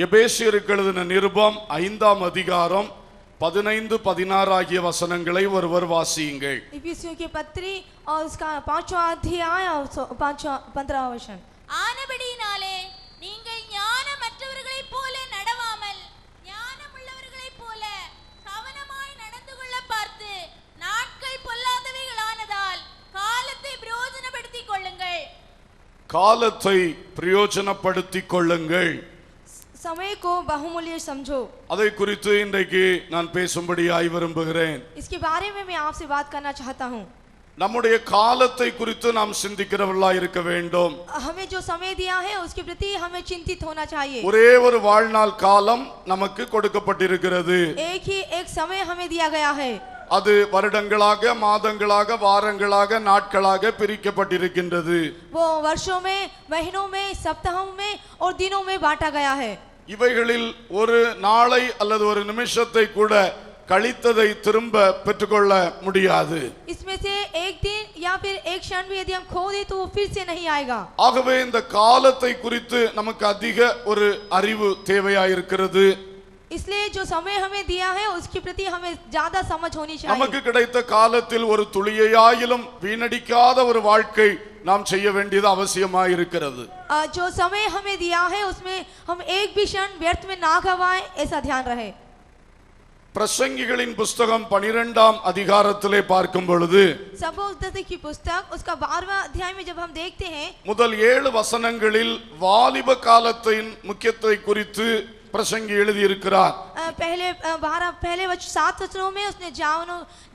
எபேசியருக்கு எழுதின நிருபம் 5ஆம் அதிகாரம் 15-16 ஆகிய வசனங்களை ஒருவர் வாசியுங்கள். इफिसियों की पत्री और उसका 5वां अध्याय और 15वां वचन. ஆனபடியினாலே நீங்கள் ஞானமற்றவர்களைப் போல நடவாமல் ஞானமுள்ளவர்களைப் போல கவனமாய் நடந்து கொள்ள பார்த்து நாட்கள் பொல்லாதவைகளானதால் காலத்தை பிரயோஜனப்படுத்திக் கொள்ளுங்கள். காலத்தை பிரயோஜனப்படுத்திக் கொள்ளுங்கள். समय को बहुमूल्य समझो. அதை குறித்து இன்றைக்கு நான் பேசும்படியாய் விரும்புகிறேன். इसके बारे में मैं आपसे बात करना चाहता हूँ. நம்முடைய காலத்தை குறித்து நாம் சிந்திக்கிறவர்களாய் இருக்க வேண்டும். हमें जो समय दिया है उसके प्रति हमें चिंतित होना चाहिए. ஒரே ஒரு வாழ்நாள் காலம் நமக்கு கொடுக்கப்பட்டிருக்கிறது. एक समय हमें दिया गया है. அது வருடங்களாக, மாதங்களாக, வாரங்களாக, நாட்களாக பிரிக்கப்பட்டிருக்கின்றது. वो वर्षों में, महीनों में, सप्ताहों में और दिनों में बांटा गया है. இவைகளில் ஒரு நாளை அல்லது ஒரு நிமிஷத்தை கூட கழித்ததை திரும்ப பெற்றுக்கொள்ள முடியாது. इसमें से एक दिन या फिर एक क्षण भी यदि हम खो दे तो वो फिर से नहीं आएगा. ஆகவே இந்த காலத்தை குறித்து நமக்கு அதிக ஒரு அறிவு தேவையாயிருக்கிறது. इसलिए जो समय हमें दिया है उसके प्रति हमें ज्यादा समझ होनी चाहिए. நமக்கு கிடைத்த காலத்தில் ஒரு துளியையாயிலும் வீணடிக்காத ஒரு வாழ்க்கை நாம் செய்ய வேண்டியது அவசியமாயிருக்கிறது. जो समय हमें दिया है उसमें हम एक भी क्षण व्यर्थ में ना गवाएं, ऐसा ध्यान रहे. பிரசங்கிகளின் புஸ்தகம் 12ஆம் அதிகாரத்திலே பார்க்கும் பொழுது सबोपदेश की पुस्तक उसका 12वां अध्याय में जब हम देखते हैं முதல் 7 வசனங்களில் வாலிப காலத்தின் முக்கியத்துவத்தை குறித்து பிரசங்கி எழுதியிருக்கிறார். पहले 7 वचनों में उसने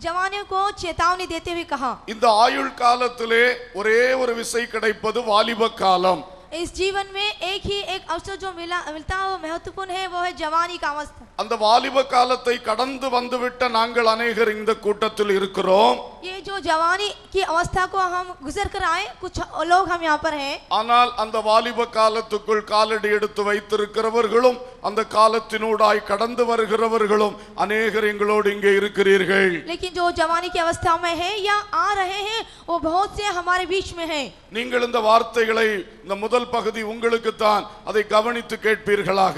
जवानों को चेतावनी देते हुए कहा, இந்த ஆயுள் காலத்திலே ஒரே ஒரு விசை கிடைப்பது வாலிப காலம். इस जीवन में एक ही एक अवसर जो मिलता है वो महत्वपूर्ण है, वो है जवानी का अवस्था. அந்த வாலிப காலத்தை கடந்து வந்துவிட்ட நாங்கள் அநேகர் இந்த கூட்டத்தில் இருக்கிறோம். ये जो जवानी की अवस्था को हम गुजर कर आए, कुछ लोग हम यहाँ पर हैं. ஆனால் அந்த வாலிப காலத்துக்குள் காலடி எடுத்து வைத்திருக்கிறவர்களும் அந்த காலத்தினூடாய் கடந்து வருகிறவர்களும் அநேகர் எங்களோடு இங்கே இருக்கிறீர்கள். लेकिन जो जवानी की अवस्था में है या आ रहे हैं वो बहुत से हमारे बीच में हैं. நீங்கள் இந்த வார்த்தைகளை இந்த முதல் பகுதி உங்களுக்கு தான், அதை கவனித்து கேட்பீர்களாக.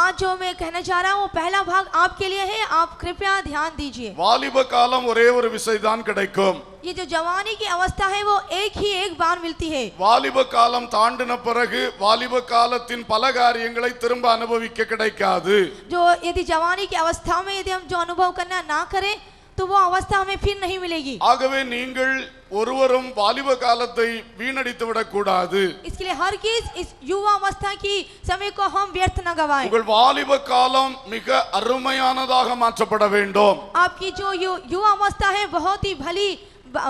आज जो मैं कहना चाह रहा हूँ वो पहला भाग आपके लिए है, आप कृपया ध्यान दीजिए. வாலிப காலம் ஒரே ஒரு விசைதான் கிடைக்கும். ये जो जवानी की अवस्था है वो एक ही एक बार मिलती है. வாலிப காலம் தாண்டின பிறகு வாலிப காலத்தின் பல காரியங்களை திரும்ப அனுபவிக்க கிடைக்காது. जो यदि जवानी की अवस्था में यदि हम जो अनुभव करना ना करें तो वो अवस्था हमें फिर नहीं मिलेगी. ஆகவே நீங்கள் ஒருவரும் வாலிப காலத்தை வீணடித்து விடக்கூடாது. इसके लिए हर किस इस युवा अवस्था की समय को हम व्यर्थ न गवाएं. உங்கள் வாலிப காலம் மிக அருமையானதாக மாற்றப்பட வேண்டும். आपकी जो युवा अवस्था है बहुत ही भली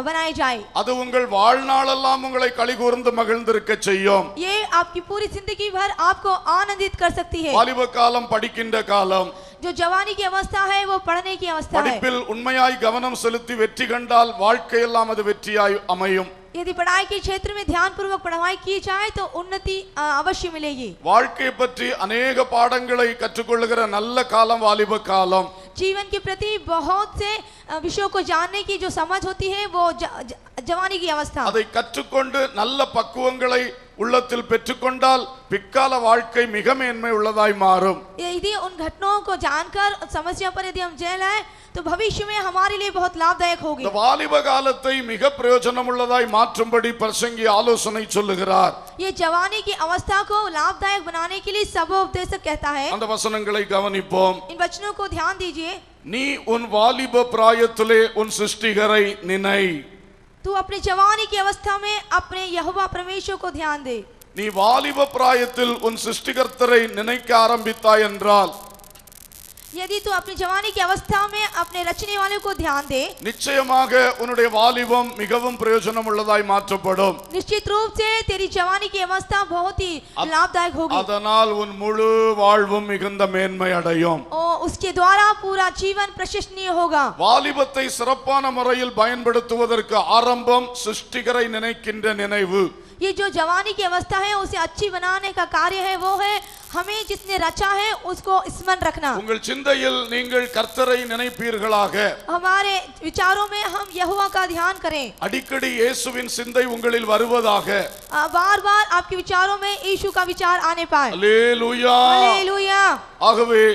बनाई जाए. அது உங்கள் வாழ்நாளெல்லாம் உங்களை களிகூர்ந்து மகிழ்ந்திருக்க செய்யும். ये आपकी पूरी जिंदगी भर आपको आनंदित कर सकती है. வாலிப காலம் படிக்கின்ற காலம். जो जवानी की अवस्था है वो पढ़ने की अवस्था है. படிப்பில் உண்மையாய் கவனம் செலுத்தி வெற்றி கண்டால் வாழ்க்கையெல்லாம் அது வெற்றியாய் அமையும். यदि पढ़ाई के क्षेत्र में ध्यान पूर्वक पढ़ाई की जाए तो उन्नति अवश्य मिलेगी. வாழ்க்கை பற்றி अनेक பாடங்களை கற்றுக்கொள்ளுகிற நல்ல காலம் வாலிப காலம். जीवन के प्रति बहुत से विषयों को जानने की जो समझ होती है वो जवानी की अवस्था. அதை கற்றுக்கொண்டு நல்ல பக்குவங்களை உள்ளத்தில் பெற்றுக்கொண்டால் பிற்கால வாழ்க்கை மிக மேன்மை உள்ளதாய் மாறும். यदि उन घटनाओं को जानकर समस्या पर यदि हम जय लाए तो भविष्य में हमारे लिए बहुत लाभदायक होगी. இந்த வாலிப காலத்தை மிக பிரயோஜனம் உள்ளதாய் மாற்றும்படி பிரசங்கி ஆலோசனை சொல்லுகிறார். ये जवानी की अवस्था को लाभदायक बनाने के लिए सबोपदेशक कहता है. அந்த वचनங்களை கவனிப்போம். इन वचनों को ध्यान दीजिए. நீ உன் வாலிப பிராயத்திலே உன் சிருஷ்டிகரை நினை. तू अपनी जवानी की अवस्था में अपने यहोवा परमेश्वर को ध्यान दे. நீ வாலிப பிராயத்தில் உன் சிருஷ்டிகர்த்தரை நினைக்க ஆரம்பித்தாய் என்றால் यदि तू अपनी जवानी की अवस्था में अपने रचने वाले को ध्यान दे நிச்சயமாக உன்னுடைய வாலிபம் மிகவும் பிரயோஜனம் உள்ளதாய் மாற்றப்படும். निश्चित रूप से तेरी जवानी की अवस्था बहुत ही लाभदायक होगी. அதனால் உன் முழு வாழ்வும் மிகுந்த மேன்மை அடையும். और उसके द्वारा पूरा जीवन प्रशंसनीय होगा. வாலிபத்தை சிறப்பான முறையில் பயன்படுத்துவதற்கு ஆரம்பம் சிருஷ்டிகரை நினைக்கின்ற நினைவு. ये जो जवानी की अवस्था है उसे अच्छी बनाने का कार्य है, वो है हमें जिसने रचा है उसको स्मरण रखना। உங்கள் சிந்தையில் நீங்கள் கர்த்தரை நினைப்பீர்களாக, हमारे विचारों में हम यहोवा का ध्यान करें, அடிக்கடி இயேசுவின் சிந்தை உங்களில் வருவதாக। बार बार आपके विचारों में यीशु का विचार आने पाए। அல்லேலூயா। हालेलुया। ஆகவே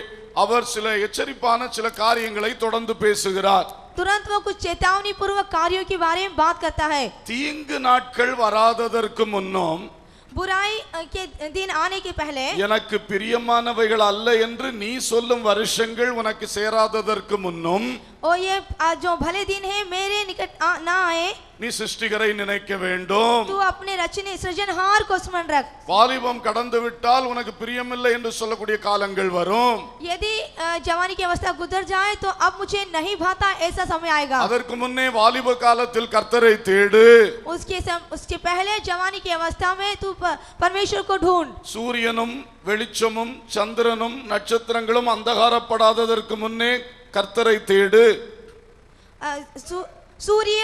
அவர் சில எச்சரிப்பான சில காரியங்களை தொடர்ந்து பேசுகிறார்। तुरंत वो कुछ चेतावनी पूर्वक कार्यों के बारे में बात करता है। தீங்கு நாட்கள் வராததற்கு முன்னும் बुराई के दिन आने के पहले எனக்கு பிரியமானவைகள் அல்ல என்று நீ சொல்லும் வருஷங்கள் உனக்கு சேராததற்கு முன்னும் और ये जो भले दिन है मेरे निकट ना आए, நீ சிருஷ்டிகரை நினைக்க வேண்டும்। तू अपने रचने सृजनहार को स्मरण रख। வாலிபம் கடந்து விட்டால் உனக்கு பிரியமில்லை என்று சொல்லக்கூடிய காலங்கள் வரும்। यदि जवानी की अवस्था गुजर जाए तो अब मुझे नहीं भाता, ऐसा समय आएगा। அதற்கு முன்னே வாலிப காலத்தில் கர்த்தரை தேடு। उसके पहले जवानी की अवस्था में तू परमेश्वर को ढूंढ। சூரியனும் வெளிச்சமும் சந்திரனும் நட்சத்திரங்களும் அந்தகாரப்படாததற்கு முன்னே கர்த்தரை தேடு। सूर्य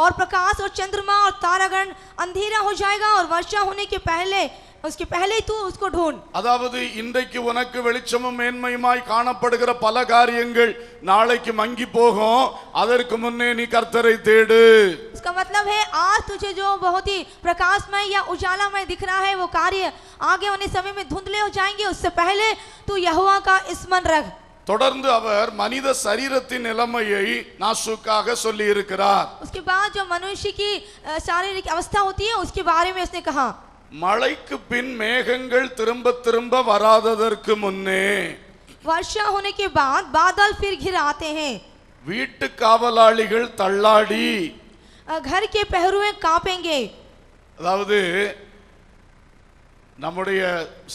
और प्रकाश और चंद्रमा और तारागण अंधेरा हो जाएगा और वर्षा होने के पहले उसके पहले तू उसको ढूंढ। அதாவது இன்றைக்கு உனக்கு வெளிச்சமும் மேன்மையுமாய் காணப்படுகிற பல காரியங்கள் நாளைக்கு மங்கி போகும், அதற்கு முன்னே நீ கர்த்தரை தேடு। इसका मतलब है आज तुझे जो बहुत ही प्रकाशमय या उजालामय दिख रहा है वो कार्य आगे होने समय में धुंधले हो जाएंगे, उससे पहले तू यहोवा का स्मरण रख। தொடர்ந்து அவர் மனித சரீரத்தின் நிலைமையை நாசூக்காக சொல்லி இருக்கிறார்। उसके बाद जो मनुष्य की शारीरिक अवस्था होती है उसके बारे में उसने कहा, மழைக்கு பின் மேகங்கள் திரும்ப திரும்ப வராததற்கு முன்னே वर्षा होने के बाद बादल फिर घिर आते हैं, வீட்டு காவலாளிகள் தள்ளாடி, घर के पहरुए कांपेंगे। அதாவது நம்முடைய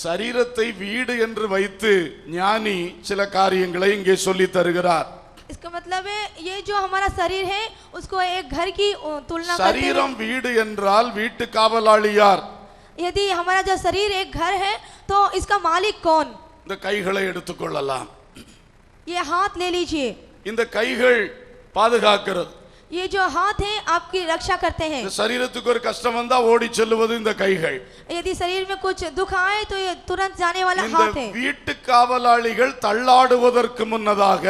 சரீரத்தை வீடு என்று வைத்து ஞானி சில காரியங்களை இங்கே சொல்லி தருகிறார்। इसका मतलब है ये जो हमारा शरीर है उसको एक घर की तुलना करते हैं। சரீரம் வீடு என்றால் வீட்டு காவலாளி யார்? यदि हमारा जो शरीर एक घर है तो इसका मालिक कौन? இந்த கைகளை எடுத்துக்கொள்ளலாம்। ये हाथ ले लीजिए। இந்த கைகள் பாதுகாக்கிறது। ये जो हाथ है आपकी रक्षा करते हैं। இந்த சரீரத்துக்கு ஒரு கஷ்டம் வந்தா ஓடி செல்லுவது இந்த கைகள்। यदि शरीर में कुछ दुख आए तो ये तुरंत जाने वाला இந்த हाथ है। வீட்டு காவலாளிகள் தள்ளாடுவதற்கு முன்னதாக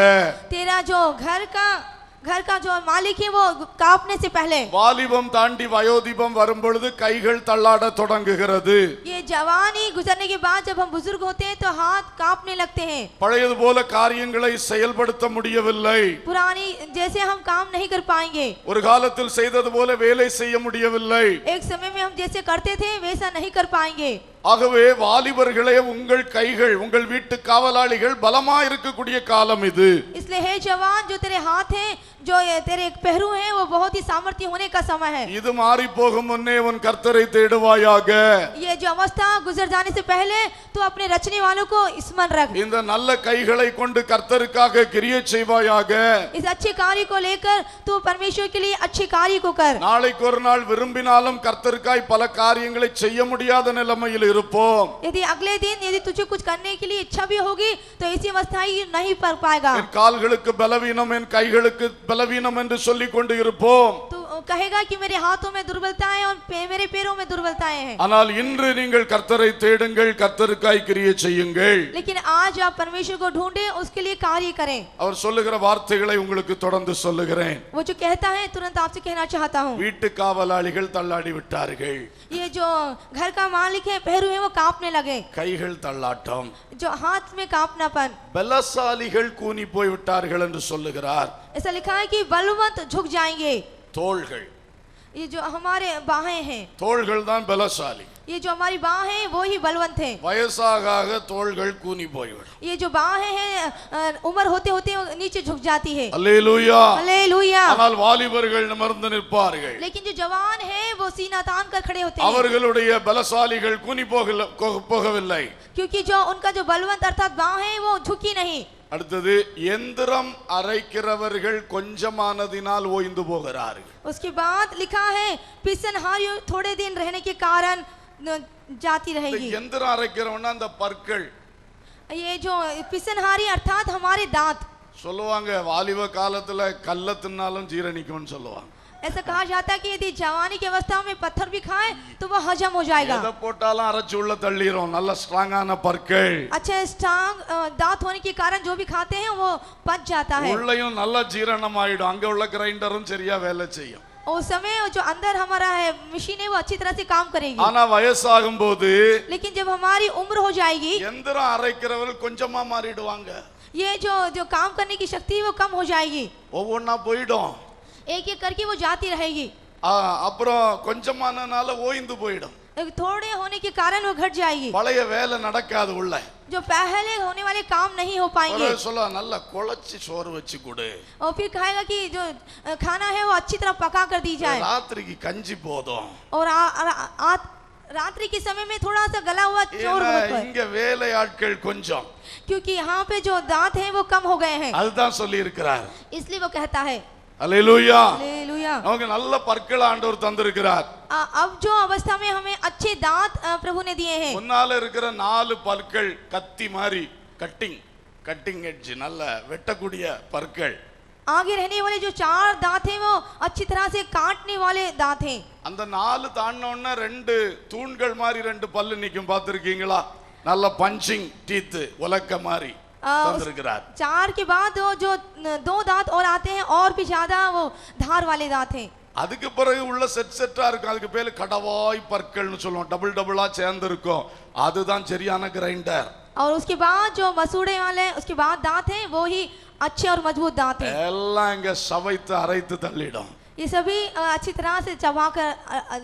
तेरा जो घर का जो मालिक है वो कांपने से पहले, வாலிபம் தாண்டி வயோதிபம் வரும் பொழுது கைகள் தள்ளாட தொடங்குகிறது। ये जवानी गुजरने के बाद जब हम बुजुर्ग होते हैं तो हाथ कांपने लगते हैं। பழையது போல காரியங்களை செயல்படுத்த முடியவில்லை। पुरानी जैसे हम काम नहीं कर पाएंगे। ஒரு காலத்தில் செய்தது போல வேலை செய்ய முடியவில்லை। एक समय में हम जैसे करते थे वैसा नहीं कर पाएंगे। ஆகவே வாலிபர்களே, உங்கள் கைகள், உங்கள் வீட்டு காவலாளிகள் பலமா இருக்கக்கூடிய காலம் இது। इसलिए हे जवान, जो तेरे हाथ हैं, जो तेरे पहरू हैं, वो बहुत ही सामर्थ्य होने का समय है। இது மாறி போகும் முன்னே உன் கர்த்தரை தேடுவாயாக। ये जो अवस्था गुजर जाने से पहले तू अपने रचने वालों को स्मरण रख। இந்த நல்ல கைகளை கொண்டு கர்த்தருக்காக கிரியை செய்வாயாக। इस अच्छे कार्य को लेकर तू परमेश्वर के लिए अच्छे कार्य को कर। நாளைக்கு ஒரு நாள் விரும்பினாலும் கர்த்தருக்காய் பல காரியங்களை செய்ய முடியாத நிலைமையில் இருப்போம்। यदि अगले दिन यदि तुझे कुछ करने के लिए इच्छा भी होगी तो ऐसी अवस्था ही नहीं कर पाएगा। என் கால்களுக்கு பலவீனம், என் கைகளுக்கு பலவீனம் என்று சொல்லிக் கொண்டு இருப்போம்। तू कहेगा कि मेरे हाथों में दुर्बलताएं और मेरे पैरों में दुर्बलताएं हैं। ஆனால் இன்று நீங்கள் கர்த்தரை தேடுங்கள், கர்த்தருக்காய் கிரியை செய்யுங்கள்। लेकिन आज आप परमेश्वर को ढूंढे, उसके लिए कार्य करें। அவர் சொல்லுகிற வார்த்தைகளை உங்களுக்கு தொடர்ந்து சொல்லுகிறேன்। वो जो कहता है तुरंत आपसे कहना चाहता हूँ, வீட்டு காவலாளிகள் தள்ளாடி விட்டார்கள்। ये जो घर का मालिक है, पहरू है, वो कांपने लगे। கைகள் தள்ளாட்டம்। जो हाथ में कांपनापन। பலசாலிகள் கூனி போய் விட்டார்கள் என்று சொல்லுகிறார்। ऐसा लिखा है कि बलवंत झुक जाएंगे। தோள்கள், ये जो हमारे बाहें हैं, தோள்கள் தான் பலசாலி। ये जो हमारी बाहें हैं वो ही बलवंत है। வயசாக ஆக தோள்கள் கூனி போய்விடும்। ये जो बाहें हैं उम्र होते होते नीचे झुक जाती है। அல்லேலூயா। हालेलुया। ஆனால் வாலிபர்கள் நிமிர்ந்து நிற்பார்கள்। लेकिन जो जवान है वो सीना तान कर खड़े होते हैं, அவர்களுடைய பலசாலிகள் கூனி போகவில்லை। क्योंकि जो उनका जो बलवंत अर्थात बाह है वो झुकी नहीं। அடுத்தது, எந்திரம் அரைக்கிறவர்கள் கொஞ்சமானதினால் ஓய்ந்து போகிறார்கள்। उसके बाद लिखा है पिसनहारियों थोड़े दिन रहने के कारण जाती रहेगी। எந்திரம் அரைக்கிறவனா அந்த பற்கள்। ये जो पिसनहारी अर्थात हमारे दांत। சொல்லுவாங்க வாலிப காலத்துல கல்ல தின்னாலும் ஜீரணிக்கும்னு சொல்லுவாங்க। ऐसा कहा जाता है कि यदि जवानी की अवस्था में पत्थर भी खाए तो वो हजम हो जाएगा। எதை போட்டாலும் அரைச்சு உள்ள தள்ளிரும், நல்ல ஸ்ட்ராங்கான பற்கள், अच्छे स्ट्रांग दांत होने के कारण जो भी खाते हैं वो पच जाता है। உள்ளேயும் நல்ல ஜீரணம் ஆயிடும், அங்க உள்ள கிரைண்டரும் சரியா வேலை செய்யும்। उस समय जो अंदर हमारा है मशीन है वो अच्छी तरह से काम करेगी। ஆனா வயசாகும் போது लेकिन जब हमारी उम्र हो जाएगी எந்திரம் அரைக்கிறவர்கள் கொஞ்சமா மாறிடுவாங்க, ये जो जो काम करने की शक्ति वो कम हो जाएगी, ஒவ்வொன்னா போயிடும்। एक एक करके वो जाती रहेगी। அப்புறம் கொஞ்சமானனால ஓய்ந்து போயிடும், थोड़े होने के कारण वो घट जाएगी, பழைய வேலை நடக்காது உள்ள, जो पहले होने वाले काम नहीं हो पाएंगे। சொல்ல நல்ல குழச்சி சோறு வச்சு கொடு, और फिर कहेगा कि जो खाना है वो अच्छी तरह पका कर दी जाए, ராத்திரிக்கு கஞ்சி போதும், और रात्रि के समय में थोड़ा सा गला हुआ चोर होकर, இங்க வேலையாட்கள் கொஞ்சம், क्योंकि यहाँ पे जो दांत हैं वो कम हो गए हैं, அதுதான் சொல்லி இருக்கிறார்। इसलिए वो कहता है அல்லேலூயா, हालेलुया। நமக்கு நல்ல பற்கள் ஆண்டவர் தந்திருக்கிறார்। अब जो अवस्था में हमें अच्छे दांत प्रभु ने दिए हैं, முன்னால இருக்கிற 4 பற்கள் கத்தி மாதிரி கட்டிங் எட்ஜ், நல்ல வெட்டக்கூடிய பற்கள், आगे रहने वाले जो 4 दांत हैं वो अच्छी तरह से काटने वाले दांत हैं। அந்த 4 தாண்டோன்னா 2 தூண்கள் மாதிரி 2 பல்லு நிக்கும், பார்த்திருக்கீங்களா? நல்ல பஞ்சிங் டீத், உலக்க மாதிரி தந்திருக்கிறார்। 4 के बाद जो 2 दांत और आते हैं और भी ज्यादा वो धार वाले दांत हैं। அதுக்கு பிறகு உள்ள செட்டா இருக்கும், அதுக்கு பேரு கடவாய் பற்கள்னு சொல்லுவோம், டபுளா சேர்ந்து இருக்கும், அதுதான் சரியான கிரைண்டர்। और उसके बाद जो मसूड़े वाले उसके बाद दांत हैं वो ही अच्छे और मजबूत दांत हैं। எல்லாம் இங்க சவைத்து அரைத்து தள்ளிடும், ये सभी अच्छी तरह से चबा कर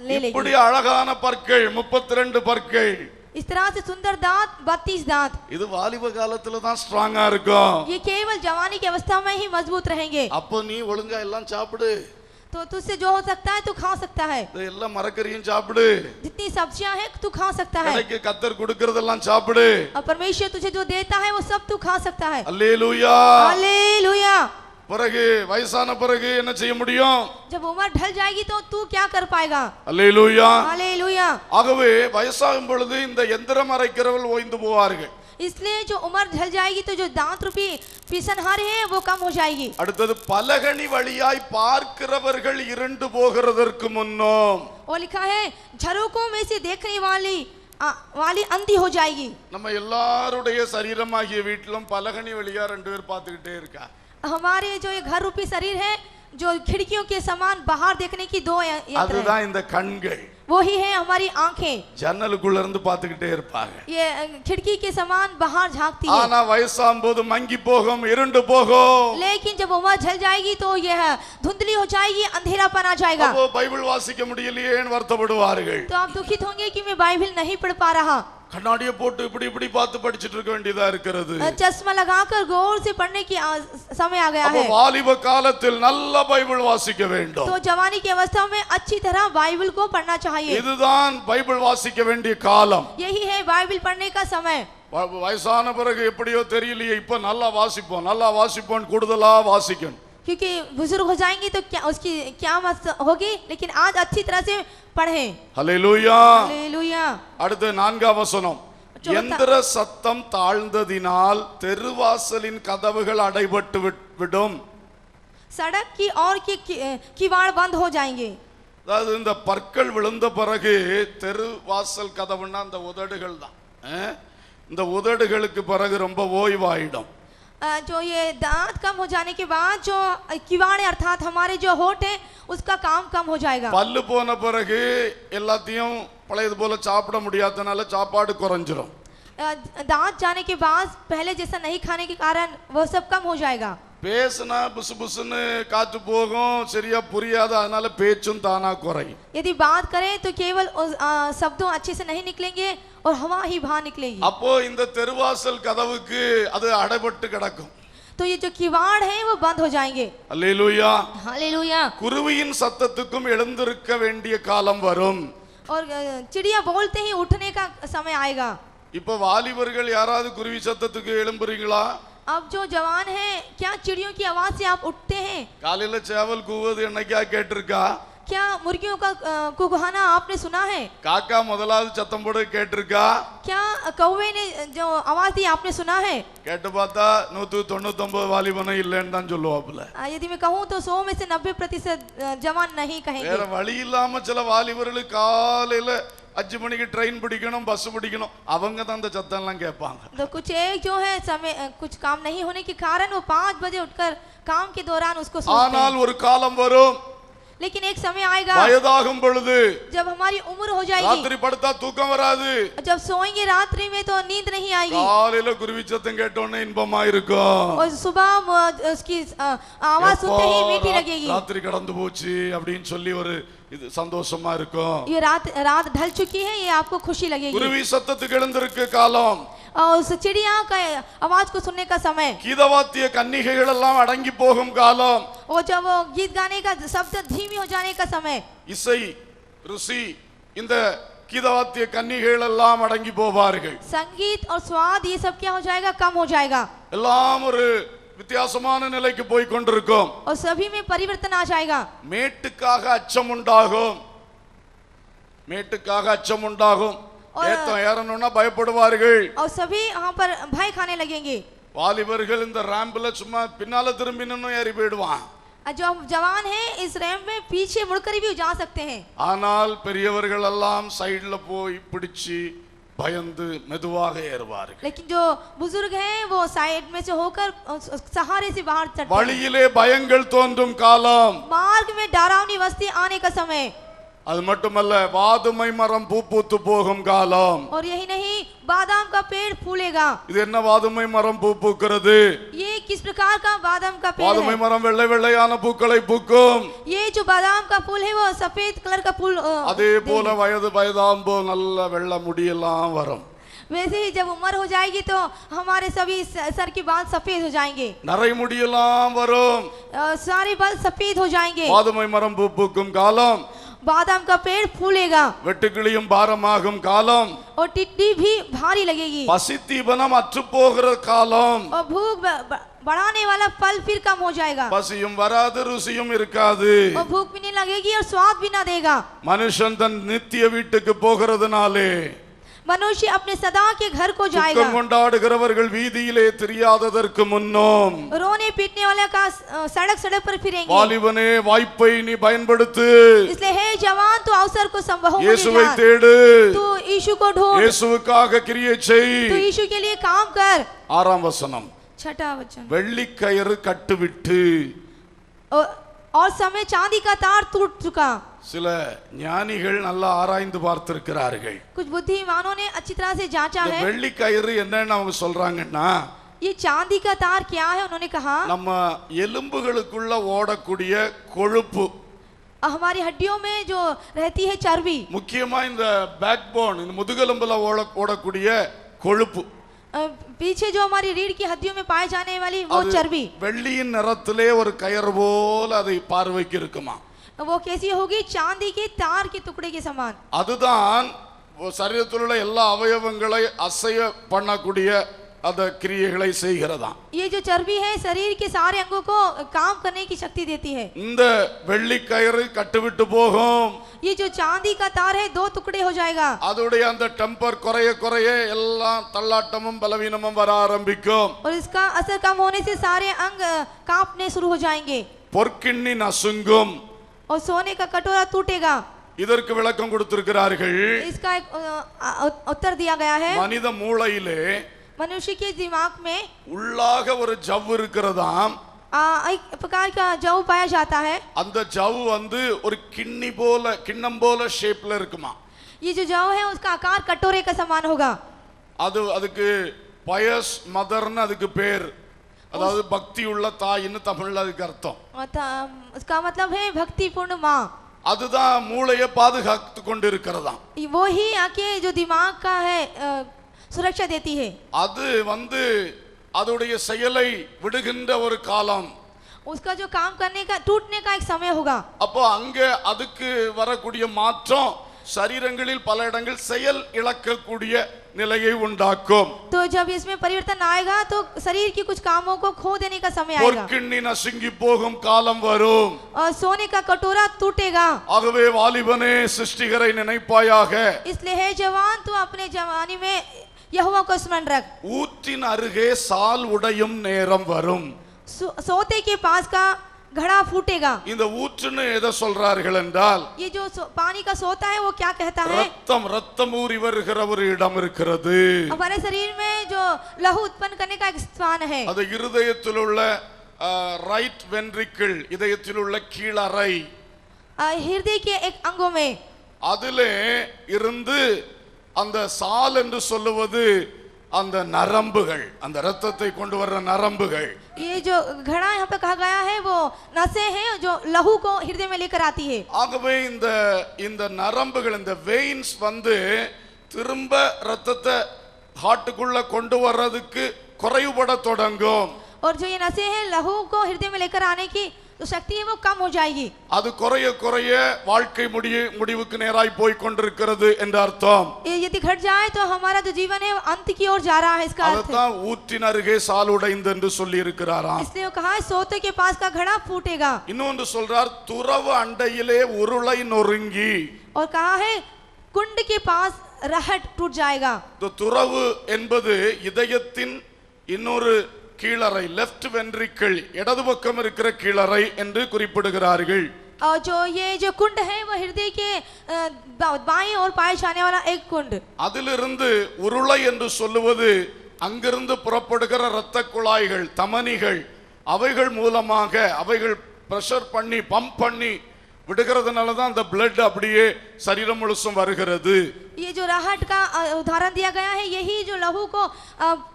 ले लेगी। இப்படி அழகான பற்கள் 32 பற்கள், इस तरह से सुंदर दांत 32 दांत, இது வாலிப காலத்துல தான் ஸ்ட்ராங்கா இருக்கும்। ये केवल जवानी की अवस्था में ही मजबूत रहेंगे। அப்போ நீ ஒழுங்கா எல்லாம் சாப்பிடு, तो तुझसे जो हो सकता है तू खा सकता है, எல்லாம் மரக்கறியும் சாப்பிடு, जितनी सब्जियां हैं तू खा सकता है, எனக்கு கத்தர் கொடுக்கறதெல்லாம் சாப்பிடு। और परमेश्वर तुझे जो देता है वो सब तू खा सकता है। அல்லேலூயா। हालेलुया। பிறகு வயசான பிறகு என்ன செய்ய முடியும்? जब उम्र ढल जाएगी तो तू क्या कर पाएगा? அல்லேலூயா। हालेलुया। ஆகவே வயசாகும் பொழுது இந்த எந்திரம் அரைக்கிறவர்கள் ஓய்ந்து போவார்கள், इसलिए जो उम्र ढल जाएगी तो जो दांत रूपी पीसनहार है वो कम हो जाएगी। அடுத்தது பலகணி வழியாய் பார்க்கிறவர்கள் இருண்டு போகிறதற்கு முன்னும், और लिखा है झरोकों में से देखने वाली अंधी हो जाएगी। நம்ம எல்லாருடைய சரீரமாகிய வீட்டிலும் பலகணி வழியா 2 பேர் பார்த்துக்கிட்டே இருக்கா। हमारे जो ये घर रूपी शरीर है जो खिड़कियों के समान बाहर देखने की 2 यंत्र அதுதான் है, இந்த கண்கள், वो ही है हमारी आंखें, ஜன்னலுக்குள்ள இருந்து பார்த்துக்கிட்டே இருப்பாங்க। ये खिड़की के समान बाहर झांकती है। ஆனா வயசாகும் போது மங்கி போகும், இருண்டு போகும்। लेकिन जब उम्र ढल जाएगी तो यह धुंधली हो जाएगी, अंधेरापन आ जाएगा। அப்போ பைபிள் வாசிக்க முடியலையேன்னு வருத்தப்படுவார்கள்। तो आप दुखित होंगे कि मैं बाइबल नहीं पढ़ पा रहा, கண்ணாடியை போட்டு இப்படி பார்த்து படிச்சிட்டு இருக்க வேண்டியதா இருக்கிறது। चश्मा लगाकर गौर से पढ़ने की समय आ गया அப்போ है। வாலிப காலத்தில் நல்ல பைபிள் வாசிக்க வேண்டும்। तो जवानी की अवस्था में अच्छी तरह बाइबल को पढ़ना चाहिए, இதுதான் பைபிள் வாசிக்க வேண்டிய காலம்। यही है बाइबल पढ़ने का समय। வயசான பிறகு எப்படியோ தெரியலையே, இப்ப நல்லா வாசிப்போம் கூடுதலா வாசிக்கணும்। क्योंकि बुजुर्ग हो जाएंगे तो क्या उसकी क्या मत होगी, लेकिन आज अच्छी तरह से पढ़ें। ஹல்லேலூயா। हालेलुया। அடுத்து 4ஆம் வசனம், எந்திர சத்தம் தாழ்ந்ததினால் தெருவாசலின் கதவுகள் அடைபட்டு விடும், सड़क की और की किवाड़ बंद हो जाएंगे। அதாவது இந்த பற்கள் விழுந்த பிறகு தெருவாசல் கதவுன்னா அந்த உதடுகள் தான், இந்த உதடுகளுக்கு பிறகு ரொம்ப ஓய்வாயிடும்। जो ये दांत कम हो जाने के बाद जो किवाड़ अर्थात हमारे जो होठ है उसका काम कम हो जाएगा। பல்லு போன பிறகு எல்லாத்தையும் பழையது போல சாப்பிட முடியாதனால சாப்பாடு குறைஞ்சிரும்। दांत जाने के बाद पहले जैसा नहीं खाने के कारण वो सब कम हो जाएगा। பேசுனா புசு புசுன்னு காத்து போகும், சரியா புரியாத, அதனால பேச்சும் தானா குறையும்। यदि बात करें तो केवल शब्दों अच्छे से नहीं निकलेंगे और हवा ही बाहर निकलेगी। அப்போ இந்த தெருவாசல் கதவுக்கு அது அடைபட்டு கிடக்கும்। तो ये जो किवाड़ है वो बंद हो जाएंगे। அல்லேலூயா। हालेलुया। குருவியின் சத்தத்துக்கும் எழுந்திருக்க வேண்டிய காலம் வரும்। और चिड़िया बोलते ही उठने का समय आएगा। இப்ப வாலிபர்கள் யாராவது குருவி சத்தத்துக்கு எழும்புறீங்களா? अब जो जवान है क्या चिड़ियों की आवाज से आप उठते हैं? காலையில சேவல் கூவது என்னைக்கா கேட்டிருக்கா? क्या मुर्गियों का कुकहाना आपने सुना है? காக்கா முதலாவது சத்தம் போடு கேட்டிருக்கா? क्या कौवे ने जो आवाज दी आपने सुना है? கேட்டு பார்த்தா 199 வாலிபனும் இல்லைன்னு தான் சொல்லுவாப்புல. यदि मैं कहूँ तो 100 में से 90% जवान नहीं कहेंगे. வேற வழி இல்லாம சில வாலிபர்கள் காலையில 5 மணிக்கு ட்ரெயின் பிடிக்கணும், பஸ் பிடிக்கணும், அவங்க தான் அந்த சத்தம் எல்லாம் கேட்பாங்க. तो कुछ एक जो है समय कुछ काम नहीं होने के कारण वो 5 बजे उठकर काम के दौरान उसको सुनते हैं. ஆனால் ஒரு காலம் வரும், लेकिन एक समय आएगा வயதாகும் பொழுது जब हमारी उम्र हो जाएगी, ராத்திரி படுத்தா தூக்கம் வராது, जब सोएंगे रात्रि में तो नींद नहीं आएगी, காலையில குருவி சத்தம் கேட்டோன்னே இன்பமா இருக்கும், और सुबह उसकी आवाज सुनते ही मीठी लगेगी. ராத்திரி கடந்து போச்சு அப்படின்னு சொல்லி ஒரு இது சந்தோஷமா இருக்கும். ये रात ढल चुकी है, ये आपको खुशी लगेगी. குருவி சத்தத்துக்கு எழுந்திருக்கு காலம், और उस चिड़िया का आवाज को सुनने का समय, கீதவாத்திய கன்னிகைகள் எல்லாம் அடங்கி போகும் காலம், और जब वो गीत गाने का शब्द धीमी हो जाने का समय, இசை ருசி இந்த கீதவாத்திய கன்னிகைகள் எல்லாம் அடங்கி போவார்கள். संगीत और स्वाद ये सब क्या हो जाएगा? कम हो जाएगा, எல்லாம் ஒரு வித்தியாசமான நிலைக்கு போய் கொண்டிருக்கும். और सभी में परिवर्तन आ जाएगा. மேட்டுக்காக அச்சம் உண்டாகும், மேட்டுக்காக அச்சம் உண்டாகும், ஏத்தம் ஏறணும்னா பயப்படுவார்கள். और सभी वहाँ पर भय खाने लगेंगे. வாலிபர்கள் இந்த ராம்பில் சும்மா பின்னால திரும்பி நின்னு ஏறி போயிடுவான். जो जवान है इस रैम में पीछे मुड़कर भी जा सकते हैं. ஆனால் பெரியவர்கள் எல்லாம் சைடுல போய் பிடிச்சி பயந்து மெதுவாக ஏறுவார்கள். लेकिन जो बुजुर्ग हैं वो साइड में से होकर सहारे से बाहर चढ़ते हैं. வழியிலே பயங்கள் தோன்றும் காலம், मार्ग में डरावनी वस्ती आने का समय, அது மட்டுமல்ல வாதுமை மரம் பூ பூத்து போகும் காலம். और यही नहीं बादाम का पेड़ फूलेगा. இது என்ன வாதுமை மரம் பூ பூக்கிறது? ये किस प्रकार का बादाम का पेड़ வாதுமை है? மரம் வெள்ளை வெள்ளையான பூக்களை பூக்கும். ये जो बादाम का फूल है वो सफेद कलर का फूल அதே போல வயது வயதாம்போ நல்ல வெள்ள முடியெல்லாம் வரும். वैसे ही जब उम्र हो जाएगी तो हमारे सभी सर के बाल सफेद हो जाएंगे, நரை முடியெல்லாம் வரும். सारे बाल सफेद हो जाएंगे. வாதுமை மரம் பூ பூக்கும் காலம், बादाम का पेड़ फूलेगा, வெட்டுக்கிளியும் பாரமாகும் காலம், और टिड्डी भी भारी लगेगी, பசித்தீபனம் அற்று போகிற காலம், और भूख बढ़ाने वाला फल फिर कम हो जाएगा, பசியும் வராது ருசியும் இருக்காது. और भूख भी नहीं लगेगी और स्वाद भी ना देगा. மனுஷன் தன் நித்திய வீட்டுக்கு போகிறதுனாலே मनुष्य अपने सदा के घर को जाएगा. துக்கம் கொண்டாடுகிறவர்கள் வீதியிலே தெரியாததற்கு முன்னும் रोने पीटने वाले का सड़क सड़क पर फिरेंगे. வாலிபனே வாய்ப்பை நீ பயன்படுத்து, इसलिए हे जवान तू अवसर को संभव இயேசுவை தேடு, तू यीशु को ढूंढ, இயேசுவுக்காக கிரியை செய். तू यीशु के लिए काम कर. 6ஆம் வசனம், 6वां वचन, வெள்ளிக்கயிறு கட்டுவிட்டு. और समय चांदी का तार टूट चुका. சில ஞானிகள் நல்லா ஆராய்ந்து பார்த்திருக்கிறார்கள். कुछ बुद्धिमानों ने अच्छी तरह से जांचा இந்த है. வெள்ளிக்கயிறு என்னன்னு அவங்க சொல்றாங்கன்னா, ये चांदी का तार क्या है? उन्होंने कहा நம்ம எலும்புகளுக்குள்ள ஓடக்கூடிய கொழுப்பு, हमारी हड्डियों में जो रहती है चर्बी, முக்கியமா இந்த பேக் போன், இந்த முதுகெலும்புல ஓடக்கூடிய கொழுப்பு, पीछे जो हमारी रीढ़ की हड्डियों में पाए जाने वाली वो அது चर्बी, வெள்ளியின் நிறத்திலே ஒரு கயிறு போல அதை பார்வைக்கு இருக்குமா. वो कैसी होगी? चांदी के तार के टुकड़े के समान. அதுதான் சரீரத்தில் உள்ள எல்லா அவயவங்களை அசைய பண்ணக்கூடிய அந்த கிரியைகளை செய்கிறதாம். ये जो चर्बी है शरीर के सारे अंगों को काम करने की शक्ति देती है. இந்த வெள்ளி கயிறு கட்டுவிட்டு போகும். ये जो चांदी का तार है 2 टुकड़े हो जाएगा. அதோடைய அந்த டெம்பர் குறைய குறைய எல்லாம் தள்ளாட்டமும் பலவீனமும் வர ஆரம்பிக்கும். और इसका असर कम होने से सारे अंग कांपने शुरू हो जाएंगे, பொற்கிண்ணி நசுங்கும். और सोने का कटोरा टूटेगा. இதற்கு விளக்கம் கொடுத்திருக்கிறார்கள். इसका एक उत्तर दिया गया है. மனித மூளையிலே मनुष्य के दिमाग में உள்ளாக ஒரு ஜவ் இருக்கிறதாம். एक प्रकार का जव पाया जाता है. அந்த ஜவ் ஒரு கிண்ணம் போல ஷேப்ல இருக்குமா. ये जो जव है उसका आकार कटोरे का समान होगा. அதுக்கு பயஸ் மதர்னு அதுக்கு பேர், அதாவது பக்தி உள்ள தாயின்னு தமிழ்ல அதுக்கு அர்த்தம். उसका मतलब है भक्तिपूर्ण माँ. அதுதான் மூளையை பாதுகாத்து கொண்டிருக்கிறதாம். वो ही आके जो दिमाग का है सुरक्षा देती है. அது அதோடைய செயலை விடுகின்ற ஒரு காலம், उसका जो काम करने का टूटने का एक समय होगा. அப்போ அங்க அதுக்கு வரக்கூடிய மாற்றம் சரீரங்களில் பல இடங்கள் செயல் இழக்கக்கூடிய நிலையை உண்டாக்கும். तो जब इसमें परिवर्तन आएगा तो शरीर की कुछ कामों को खो देने का समय आएगा பொற்கிண்ணி நசுங்கி போகும் காலம் வரும். और सोने का कटोरा टूटेगा. ஆகவே வாலிபனே சிருஷ்டிகரை நினைப்பாயாக. इसलिए हे जवान तू अपने जवानी में यहोवा को स्मरण रख. ஊற்றின் அருகே சால் உடையும் நேரம் வரும். सोते के पास का घड़ा फूटेगा. இந்த ஊற்றுன்னு எதை சொல்றார்கள் என்றால் ये जो पानी का सोता है वो क्या कहता है? ரத்தம் ஊறி வருகிற ஒரு இடம் இருக்கிறது. हमारे शरीर में जो लहू उत्पन्न करने का एक स्थान है. அது இருதயத்தில் உள்ள ரைட் வென்ட்ரிக்கிள், இதயத்தில் உள்ள கீழறை, हृदय के एक अंगों में அதிலே இருந்து அந்த சால் என்று சொல்லுவது அந்த நரம்புகள், அந்த ரத்தத்தை கொண்டு வர்ற நரம்புகள். ये जो घड़ा यहाँ पे कहा गया है वो नसें हैं जो लहू को हृदय में लेकर आती है. ஆகவே இந்த நரம்புகள், இந்த வெயின்ஸ் வந்து திரும்ப ரத்தத்தை ஹார்ட்டுக்குள்ள கொண்டு வர்றதுக்கு குறைவுபட தொடங்கும். और जो ये नसें हैं लहू को हृदय में लेकर आने की तो शक्ति है वो कम हो जाएगी. அது குறைய குறைய வாழ்க்கை முடிவுக்கு நேராய் போய் கொண்டிருக்கிறது என்ற அர்த்தம். यदि घट जाए तो हमारा जो जीवन है अंत की ओर जा रहा है, इसका अर्थ அதுதான் ஊற்றின் அருகே சால் உடைந்து என்று சொல்லி இருக்கிறாராம். इसलिए वो कहा है सोते के पास का घड़ा फूटेगा. இன்னொன்று சொல்றார், துறவு அண்டையிலே உருளை நொறுங்கி. और कहा है कुंड के पास रहट टूट जाएगा. तो துறவு என்பது இதயத்தின் இன்னொரு கீழறை, லெஃப்ட் வென்ட்ரிக்கிள், இடது பக்கம் இருக்கிற கீழறை என்று குறிப்பிடுகிறார்கள். और जो कुंड है वो हृदय के बाएं ओर पाए जाने वाला एक कुंड. அதிலிருந்து உருளை என்று சொல்லுவது அங்கிருந்து புறப்படுகிற இரத்த குழாய்கள், தமனிகள், அவைகள் மூலமாக அவைகள் பிரஷர் பண்ணி பம்ப் பண்ணி விடுகிறதுனால தான் அந்த பிளட் அப்படியே சரீரம் முழுசும் வருகிறது. ये जो राहट का उदाहरण दिया गया है यही जो लहू को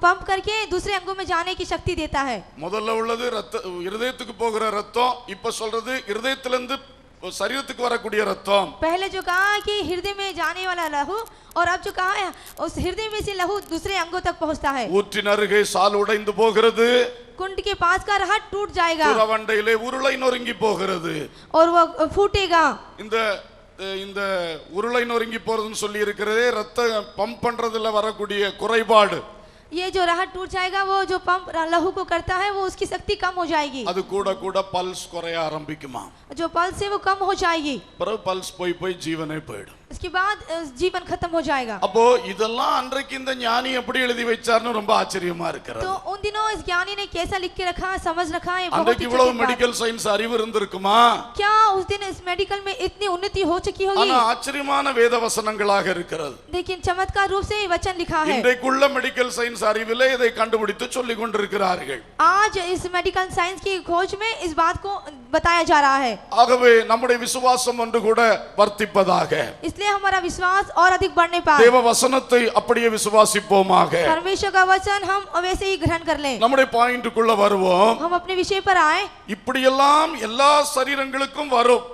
पंप करके दूसरे अंगों में जाने की शक्ति देता है. முதல்ல உள்ளது இருதயத்துக்கு போகிற ரத்தம், இப்ப சொல்றது இருதயத்திலிருந்து சரீரத்துக்கு வரக்கூடிய ரத்தம். पहले जो कहा कि हृदय में जाने वाला लहू और अब जो कहा है उस हृदय में से लहू दूसरे अंगों तक पहुंचता है. ஊற்றின் அருகே சால் உடைந்து போகிறது, कुंड के पास का रहट टूट जाएगा துறவண்டையிலே உருளை நொறுங்கி போகிறது. और वो फूटेगा. இந்த உருளை நொறுங்கி போறதுன்னு சொல்லி இருக்கிறதே ரத்த பம்ப் பண்றதுல வரக்கூடிய குறைபாடு. ये जो रहट टूट जाएगा वो जो पंप लहू को करता है वो उसकी शक्ति कम हो जाएगी. அது கூட கூட பல்ஸ் குறைய ஆரம்பிக்குமா. जो पल्स है वो कम हो जाएगी. பிறகு பல்ஸ் போய் ஜீவனே போயிடும். इसके बाद जीवन खत्म हो जाएगा. அப்போ இதெல்லாம் அன்றைக்கு இந்த ஞானி எப்படி எழுதி வச்சார்னு ரொம்ப ஆச்சரியமா இருக்கிறது. तो उन दिनों इस ज्ञानी ने कैसा लिख के रखा, समझ रखा है. அன்றைக்கு இவ்வளவு மெடிக்கல் சயின்ஸ் அறிவு இருந்திருக்குமா? क्या उस दिन इस मेडिकल में इतनी उन्नति हो चुकी होगी? ஆனா ஆச்சரியமான வேத வசனங்களாக இருக்கிறது. लेकिन चमत्कार रूप से वचन लिखा है. இன்றைக்குள்ள மெடிக்கல் சயின்ஸ் அறிவிலே இதை கண்டுபிடித்து சொல்லிக் கொண்டிருக்கிறார்கள். आज इस मेडिकल साइंस की खोज में इस बात को बताया जा रहा है. ஆகவே நம்முடைய விசுவாசம் ஒன்று கூட வர்த்திப்பதாக. इसलिए हमारा विश्वास और अधिक बढ़ने पाए. தேவ வசனத்தை அப்படியே விசுவாசிப்போமாக. परमेश्वर का वचन हम वैसे ही ग्रहण कर लें. நம்முடைய பாயிண்ட்க்குள்ள வருவோம். हम अपने विषय पर आए. இப்படி எல்லாம் எல்லா சரீரங்களுக்கும் வரும்.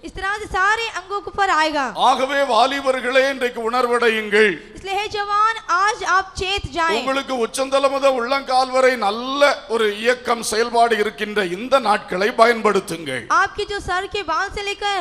इस तरह से सारे अंगों के ऊपर आएगा. ஆகவே வாலிபர்களே இன்றைக்கு உணர்வடையுங்கள். इसलिए हे जवान आज आप चेत जाएं. உங்களுக்கு உச்சந்தலை முதல் உள்ளங்கால் வரை நல்ல ஒரு இயக்கம் செயல்பாடு இருக்கின்ற இந்த நாட்களை பயன்படுத்துங்கள். आपकी जो सर के बाल से लेकर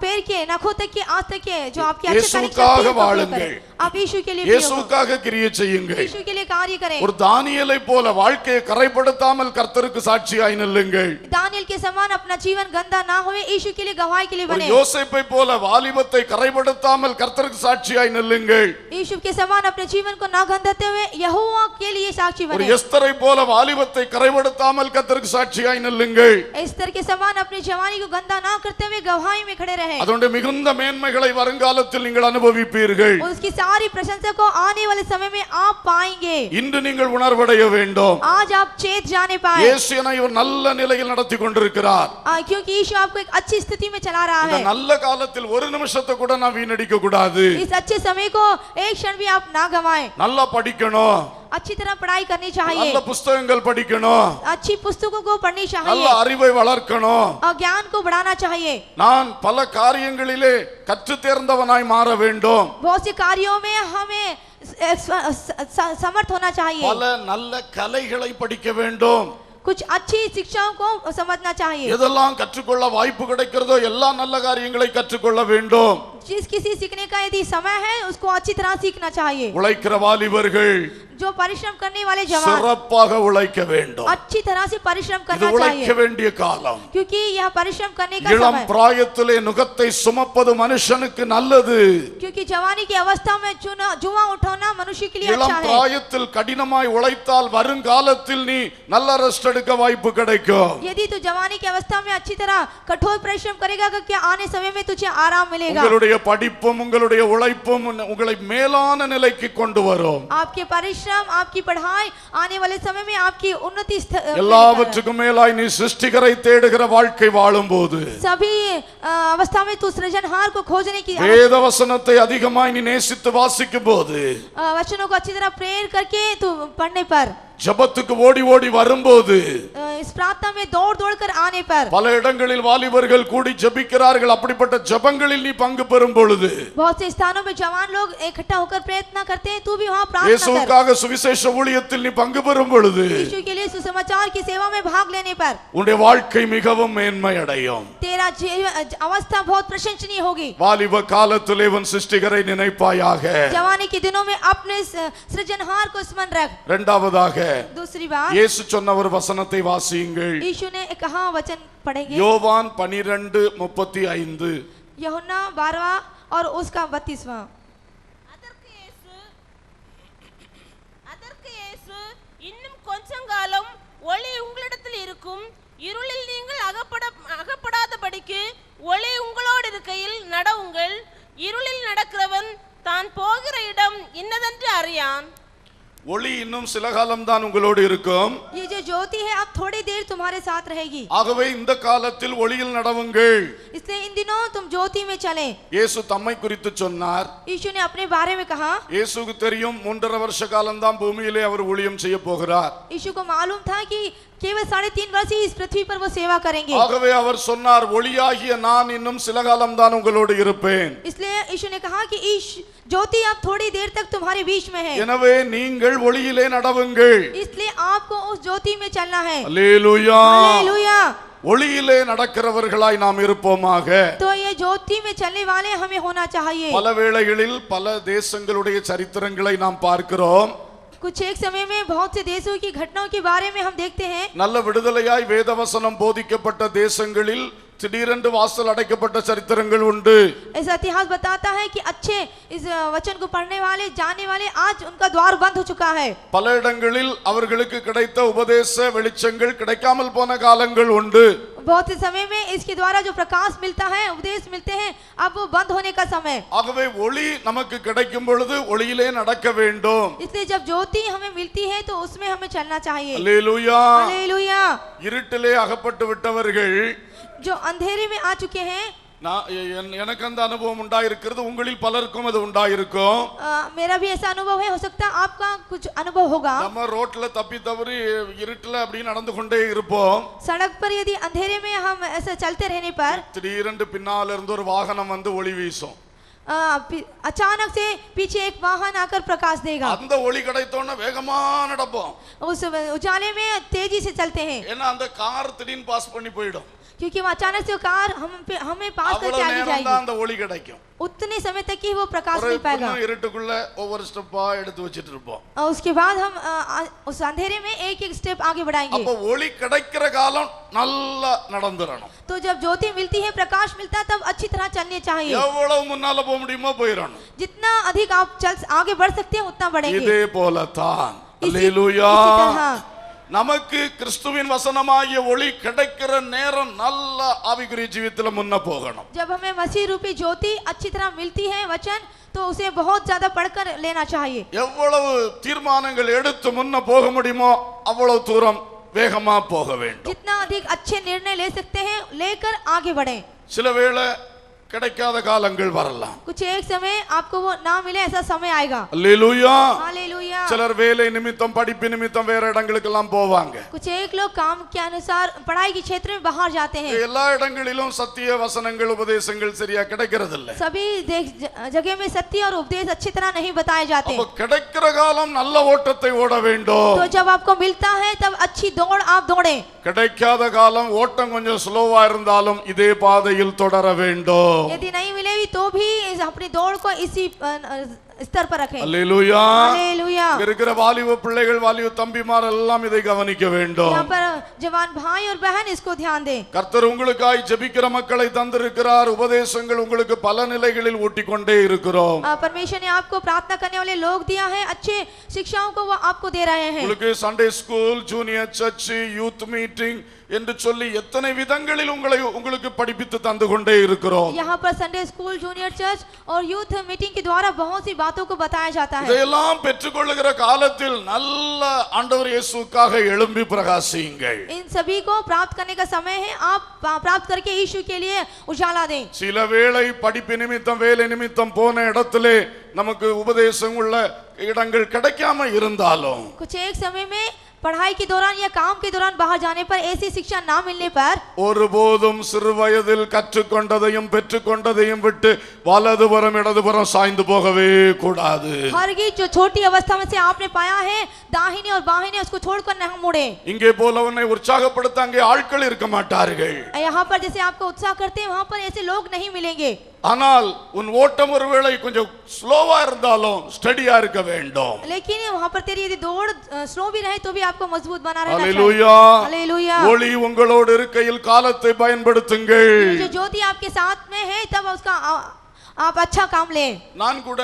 पैर के नखों तक के आज तक के जो आपके अच्छे இயேசுவுக்காக வாழுங்கள். आप यीशु के लिए இயேசுவுக்காக கிரியை செய்யுங்கள். यीशु के लिए कार्य करें. ஒரு தானியேலை போல வாழ்க்கையை கரைப்படுத்தாமல் கர்த்தருக்கு சாட்சியாய் நில்லுங்கள். दानियेल के समान अपना जीवन गंदा ना होए, यीशु के लिए गवाही के लिए ஒரு बने. யோசேப்பை போல வாலிபத்தை கரைப்படுத்தாமல் கர்த்தருக்கு சாட்சியாய் நில்லுங்கள். यीशु के समान अपने जीवन को ना गंदाते हुए यहोवा के लिए साक्षी ஒரு बने. எஸ்தரை போல வாலிபத்தை கரைப்படுத்தாமல் கர்த்தருக்கு சாட்சியாய் நில்லுங்கள். एस्तर के समान अपनी जवानी को गंदा ना करते हुए गवाही में खड़े रहे. அதோட மிகுந்த மேன்மைகளை வருங்காலத்தில் நீங்கள் அனுபவிப்பீர்கள். उसकी सारी प्रशंसा को आने वाले समय में आप पाएंगे. இன்று நீங்கள் உணர்வடைய வேண்டும். आज आप चेत जाने पाए. இயேசு என்னை ஒரு நல்ல நிலையில் நடத்தி கொண்டிருக்கிறார். क्योंकि यीशु आपको एक अच्छी स्थिति में चला रहा இந்த है. நல்ல காலத்தில் ஒரு நிமிஷத்தை கூட நான் வீணடிக்க கூடாது. इस अच्छे समय को एक क्षण भी आप ना गवाएं. நல்லா படிக்கணும், अच्छी तरह पढ़ाई करनी चाहिए. நல்ல புத்தகங்கள் படிக்கணும், अच्छी पुस्तकों को पढ़नी நல்ல चाहिए அறிவை வளர்க்கணும். और ज्ञान को बढ़ाना चाहिए. நான் பல காரியங்களிலே கற்று தேர்ந்தவனாய் மாற வேண்டும். बहुत से कार्यों में हमें समर्थ होना चाहिए. பல நல்ல கலைகளை படிக்க வேண்டும். कुछ अच्छी शिक्षाओं को समझना चाहिए। எதெல்லாம் கற்றுக்கொள்ள வாய்ப்பு கிடைக்கிறதோ எல்லா நல்ல காரியங்களை கற்றுக்கொள்ள வேண்டும். जिस किसी सीखने का यदि समय है उसको अच्छी तरह सीखना चाहिए। உழைக்கிற வாலிபர்கள் जो परिश्रम करने वाले जवान சிறப்பாக உழைக்க வேண்டும். अच्छी तरह से परिश्रम இது करना உழைக்க चाहिए, வேண்டிய காலம். क्योंकि यह परिश्रम करने का இளம் समय, பிராயத்திலே நுகத்தை சுமப்பது மனுஷனுக்கு நல்லது. क्योंकि जवानी की अवस्था में जुआ उठाना मनुष्य के लिए இளம் अच्छा है। பிராயத்தில் கடினமாய் உழைத்தால் வருங்காலத்தில் நீ நல்ல ரெஸ்ட் எடுக்க வாய்ப்பு கிடைக்கும். यदि तू जवानी की अवस्था में अच्छी तरह कठोर परिश्रम करेगा तो क्या आने समय में तुझे आराम मिलेगा। உங்களுடைய படிப்பும் உங்களுடைய உழைப்பும் உங்களை மேலான நிலைக்கு கொண்டு வரும். आपके परिश्रम आपकी पढ़ाई आने वाले समय में आपकी उन्नति எல்லாவற்றுக்கும் மேலாய் நீ சிருஷ்டிகரை தேடுகிற வாழ்க்கை வாழும்போது सभी अवस्था में तू सृजनहार को खोजने की வேத வசனத்தை அதிகமாய் நீ நேசித்து வாசிக்கும் போது वचनों को अच्छी तरह प्रेयर करके तू पढ़ने पर ஜெபத்துக்கு ஓடி ஓடி வரும்போது इस प्रार्थना में दौड़ दौड़ कर आने पर பல இடங்களில் வாலிபர்கள் கூடி ஜெபிக்கிறார்கள். அப்படிப்பட்ட ஜெபங்களில் நீ பங்கு பெறும் பொழுது बहुत से स्थानों में जवान लोग इकट्ठा होकर प्रयत्न करते हैं, तू भी वहाँ प्रार्थना कर। இயேசுவுக்காக சுவிசேஷ ஊழியத்தில் நீ பங்கு பெறும் பொழுது यीशु के लिए सुसमाचार की सेवा में भाग लेने पर உன்னுடைய வாழ்க்கை மிகவும் மேன்மை அடையும். तेरा अवस्था बहुत प्रशंसनीय होगी। வாலிப காலத்திலே உன் சிருஷ்டிகரை நினைப்பாயாக. जवानी के दिनों में अपने सृजनहार को स्मरण रख। இரண்டாவதாக दूसरी बात, இயேசு சொன்ன ஒரு வசனத்தை வாசியுங்கள். यीशु ने कहा वचन पढ़ेंगे, யோவான் 12:35. यूहन्ना 12 और उसका 32वां। அதற்கு இயேசு இன்னும் கொஞ்சங்காலம் ஒளி உங்களிடத்தில் இருக்கும், இருளில் நீங்கள் அகப்படாதபடிக்கு ஒளி உங்களோடு இருக்கையில் நடவுங்கள். இருளில் நடக்கிறவன் தான் போகிற இடம் இன்னதென்று அறியான். ஒளி இன்னும் சில காலம் தான் உங்களோடு இருக்கும். ये जो ज्योति है अब थोड़ी देर तुम्हारे साथ रहेगी, ஆகவே இந்த காலத்தில் ஒளியில் நடவுங்கள். इसलिए इन दिनों तुम ज्योति में चले। இயேசு தம்மை குறித்து சொன்னார். यीशु ने अपने बारे में कहा, இயேசுவுக்கு தெரியும் 3.5 வருஷ காலம் தான் பூமியிலே அவர் ஊழியம் செய்ய போகிறார். यीशु को मालूम था कि केवल 3.5 वर्ष ही इस पृथ्वी पर वो सेवा करेंगे। ஆகவே அவர் சொன்னார், ஒளியாகிய நான் இன்னும் சில காலம் தான் உங்களோடு இருப்பேன். इसलिए यीशु ने कहा कि इस ज्योति अब थोड़ी देर तक तुम्हारे बीच में है, எனவே நீங்கள் ஒளியிலே நடவுங்கள். इसलिए आपको उस ज्योति में चलना है। அல்லேலூயா. हालेलुया। ஒளியிலே நடக்கிறவர்களாய் நாம் இருப்போமாக. तो ये ज्योति में चलने वाले हमें होना चाहिए। பல வேளைகளில் பல தேசங்களுடைய சரித்திரங்களை நாம் பார்க்கிறோம். कुछ एक समय में बहुत से देशों की घटनाओं के बारे में हम देखते हैं। நல்ல விடுதலையாய் வேதவசனம் போதிக்கப்பட்ட தேசங்களில் திடீரென்று வாசல் அடைக்கப்பட்ட சரித்திரங்கள் உண்டு. ऐसा इतिहास बताता है कि अच्छे इस वचन को पढ़ने वाले जानने वाले आज उनका द्वार बंद हो चुका है। பல இடங்களில் அவர்களுக்கு கிடைத்த உபதேச வெளிச்சங்கள் கிடைக்காமல் போன காலங்கள் உண்டு. बहुत से समय में इसके द्वारा जो प्रकाश मिलता है, उपदेश मिलते हैं, अब वो बंद होने का समय। ஆகவே ஒளி நமக்கு கிடைக்கும் பொழுது ஒளியிலே நடக்க வேண்டும். इसलिए जब ज्योति हमें मिलती है तो उसमें हमें चलना चाहिए। அல்லேலூயா. हालेलुया। இருட்டிலே அகப்பட்டு விட்டவர்கள், जो अंधेरे में आ चुके हैं, எனக்கு அந்த அனுபவம் உண்டாயிருக்கிறது, உங்களில் பலருக்கும் அது உண்டாயிருக்கும். मेरा भी ऐसा अनुभव है, हो सकता है आपका कुछ अनुभव होगा। நம்ம ரோட்ல தப்பி தவறி இருட்டுல அப்படி நடந்து கொண்டே இருப்போம். सड़क पर यदि अंधेरे में हम ऐसे चलते रहने पर திடீரென்று பின்னால இருந்து ஒரு வாகனம் வந்து ஒளி வீசும். अचानक से पीछे एक वाहन आकर प्रकाश देगा। அந்த ஒளி கிடைத்தோன்னா வேகமா நடப்போம். उस उजाले में तेजी से चलते हैं, ஏன்னா அந்த கார் திடீர்னு பாஸ் பண்ணி போயிடும். क्योंकि वो अचानक से कार हमें पास करके அவ்வளவு आगे நேரம் जाएगी। தான் அந்த ஒளி கிடைக்கும். उतने समय तक ही वो प्रकाश मिल पाएगा। இருட்டுக்குள்ள ஒவ்வொரு ஸ்டெப்பா எடுத்து வச்சிட்டு இருப்போம். और उसके बाद हम उस अंधेरे में एक एक स्टेप आगे बढ़ाएंगे। அப்ப ஒளி கிடைக்கிற காலம் நல்லா நடந்துறணும். तो जब ज्योति मिलती है, प्रकाश मिलता है, तब अच्छी तरह चलने चाहिए। எவ்வளவு முன்னால போக முடியுமோ போயிரணும். जितना अधिक आप आगे बढ़ सकते हैं उतना बढ़ेंगे। இதே போலதான் इसी அல்லேலூயா. तरह நமக்கு கிறிஸ்துவின் வசனமாகிய ஒளி கிடைக்கிற நேரம் நல்ல ஆவிக்குரிய ஜீவிதத்துல முன்ன போகணும். जब हमें मसीह रूपी ज्योति अच्छी तरह मिलती है वचन, तो उसे बहुत ज्यादा पढ़कर लेना चाहिए। எவ்வளவு தீர்மானங்கள் எடுத்து முன்ன போக முடியுமோ அவ்வளவு தூரம் வேகமா போக வேண்டும். जितना अधिक अच्छे निर्णय ले सकते हैं लेकर आगे बढ़ें। சில வேளை கிடைக்காத காலங்கள் வரலாம். कुछ एक समय आपको वो ना मिले ऐसा समय आएगा. அல்லேலூயா. हालेलुया. சிலர் வேலை நிமித்தம் படிப்பு நிமித்தம் வேற இடங்களுக்கு எல்லாம் போவாங்க. कुछ एक लोग काम के अनुसार पढ़ाई के क्षेत्र में बाहर जाते हैं. எல்லா இடங்களிலும் சத்திய வசனங்கள் உபதேசங்கள் சரியா கிடைக்கிறது இல்ல. सभी जगह में सत्य और उपदेश अच्छी तरह नहीं बताए जाते. அப்ப கிடைக்கிற காலம் நல்ல ஓட்டத்தை ஓட வேண்டும். तो जब आपको मिलता है तब अच्छी दौड़ आप दौड़ें. கிடைக்காத காலம் ஓட்டம் கொஞ்சம் ஸ்லோவா இருந்தாலும் இதே பாதையில் தொடர வேண்டும். यदि नहीं मिलेगी तो भी अपनी दौड़ को इसी स्तर पर रखें. அல்லேலூயா. हालेलुया. இருக்கிற வாலிப பிள்ளைகள் வாலிப தம்பிமார் எல்லாம் இதை கவனிக்க வேண்டும். यहाँ पर जवान भाई और बहन इसको ध्यान दें. கர்த்தர் உங்களுக்காய் ஜெபிக்கிற மக்களை தந்திருக்கிறார். உபதேசங்கள் உங்களுக்கு பல நிலைகளில் ஊட்டிக் கொண்டே இருக்கிறோம். परमेश्वर ने आपको प्रार्थना करने वाले लोग दिया है, अच्छे शिक्षाओं को वो आपको दे रहे हैं. உங்களுக்கு Sunday school, junior church, youth meeting என்று சொல்லி எத்தனை விதங்களில் உங்களுக்கு படிப்பித்து தந்து கொண்டே இருக்கிறோம். यहाँ पर संडे स्कूल, जूनियर चर्च और यूथ मीटिंग के द्वारा बहुत सी बातों को बताया जाता है. இதையெல்லாம் பெற்றுக்கொள்ளுகிற காலத்தில் நல்ல ஆண்டவர் இயேசுவுக்காக எழும்பி பிரகாசியுங்கள். इन सभी को प्राप्त करने का समय है. आप प्राप्त करके यीशु के लिए उजाला दें. சில வேளை படிப்பு நிமித்தம் வேலை நிமித்தம் போன இடத்திலே நமக்கு உபதேசம் உள்ள இடங்கள் கிடைக்காம இருந்தாலும் कुछ एक समय में पढ़ाई के दौरान या काम के दौरान बाहर जाने पर ऐसी शिक्षा ना मिलने पर ஒருபோதும் சிறு வயதில் கற்றுக்கொண்டதையும் பெற்றுக்கொண்டதையும் விட்டு வலதுபுறம் இடதுபுறம் சாய்ந்து போகவே கூடாது. हरगिज जो छोटी अवस्था में से आपने पाया है दाहिने और बाहिने उसको छोड़कर न मुड़े. இங்கே போல உன்னை உற்சாகப்படுத்த அங்கே ஆட்கள் இருக்க மாட்டார்கள். यहाँ पर जैसे आपको उत्साह करते हैं वहाँ पर ऐसे लोग नहीं मिलेंगे. ஆனால் உன் ஓட்டம் ஒருவேளை கொஞ்சம் ஸ்லோவா இருந்தாலும் ஸ்டடியா இருக்க வேண்டும். लेकिन वहाँ पर तेरी यदि दौड़ स्लो भी रहे तो भी आपको मजबूत बना रहना चाहिए. அல்லேலூயா. हालेलुया. ஒளி உங்களோடு இருக்கையில் காலத்தை பயன்படுத்துங்கள். जो ज्योति आपके साथ में है तब उसका आप अच्छा काम लें. நான் கூட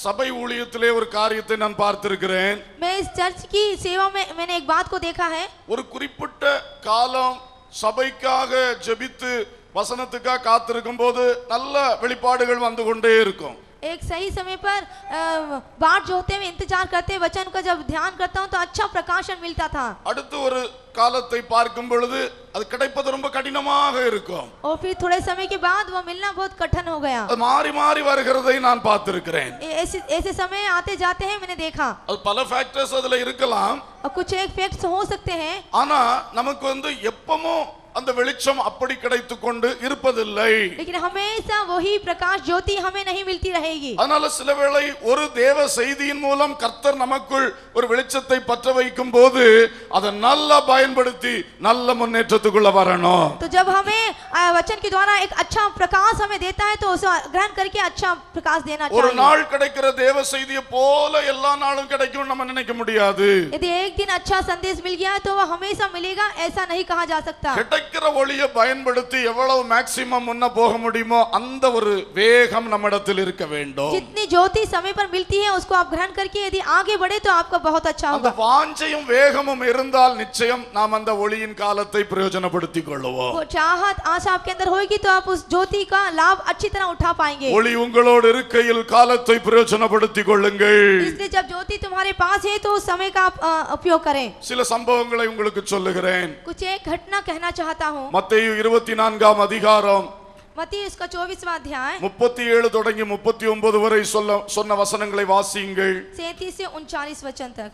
சபை ஊழியத்திலே ஒரு காரியத்தை நான் பார்த்திருக்கிறேன். मैं इस चर्च की सेवा में मैंने एक बात को देखा है. ஒரு குறிப்பிட்ட காலம் சபைக்காக ஜெபித்து வசனத்துக்காக காத்திருக்கும் போது நல்ல வெளிப்பாடுகள் வந்து கொண்டே இருக்கும். एक सही समय पर बाट जोते हुए इंतजार करते वचन का जब ध्यान करता हूँ तो अच्छा प्रकाशन मिलता था. அடுத்து ஒரு காலத்தை பார்க்கும் பொழுது அது கிடைப்பது ரொம்ப கடினமாக இருக்கும். और फिर थोड़े समय के बाद वो मिलना बहुत कठिन हो गया. அது மாறி மாறி வருகிறதை நான் பார்த்திருக்கிறேன். ऐसे समय आते जाते हैं मैंने देखा. அது பல ஃபேக்டர்ஸ் அதுல இருக்கலாம். और कुछ एक फैक्ट्स हो सकते हैं. ஆனா நமக்கு எப்பவும் அந்த வெளிச்சம் அப்படி கிடைத்துக் கொண்டு இருப்பதில்லை. लेकिन हमेशा वही प्रकाश ज्योति हमें नहीं मिलती रहेगी. அதனால சில வேளை ஒரு தேவ செய்தியின் மூலம் கர்த்தர் நமக்குள் ஒரு வெளிச்சத்தை பற்ற வைக்கும் போது அதை நல்லா பயன்படுத்தி நல்ல முன்னேற்றத்துக்குள்ள வரணும். तो जब हमें वचन के द्वारा एक अच्छा प्रकाश हमें देता है तो उसे ग्रहण करके अच्छा प्रकाश देना चाहिए. ஒரு நாள் கிடைக்கிற தேவ செய்தியை போல எல்லா நாளும் கிடைக்கும் நம்ம நினைக்க முடியாது. यदि एक दिन अच्छा संदेश मिल गया तो वह हमेशा मिलेगा ऐसा नहीं कहा जा सकता. கிடைக்கிற ஒளியை பயன்படுத்தி எவ்வளவு மேக்ஸிமம் முன்ன போக முடியுமோ அந்த ஒரு வேகம் நம்மிடத்தில் இருக்க வேண்டும். जितनी ज्योति समय पर मिलती है उसको आप ग्रहण करके यदि आगे बढ़े तो आपका बहुत अच्छा அந்த होगा. வாஞ்சையும் வேகமும் இருந்தால் நிச்சயம் நாம் அந்த ஒளியின் காலத்தை பிரயோஜனப்படுத்திக் கொள்வோம். वो चाहत आशा आपके अंदर होगी तो आप उस ज्योति का लाभ अच्छी तरह उठा पाएंगे. ஒளி உங்களோடு இருக்கையில் காலத்தை பிரயோஜனப்படுத்திக் கொள்ளுங்கள். इसलिए जब ज्योति तुम्हारे पास है तो उस समय का आप उपयोग करें. சில சம்பவங்களை உங்களுக்கு சொல்லுகிறேன். कुछ एक घटना कहना चाहता हूँ. மத்தேயு 24ஆம் அதிகாரம் मत्ती इसका 24वां अध्याय 37 தொடங்கி 39 வரை சொன்ன வசனங்களை வாசியுங்கள். 37 से 39 वचन तक.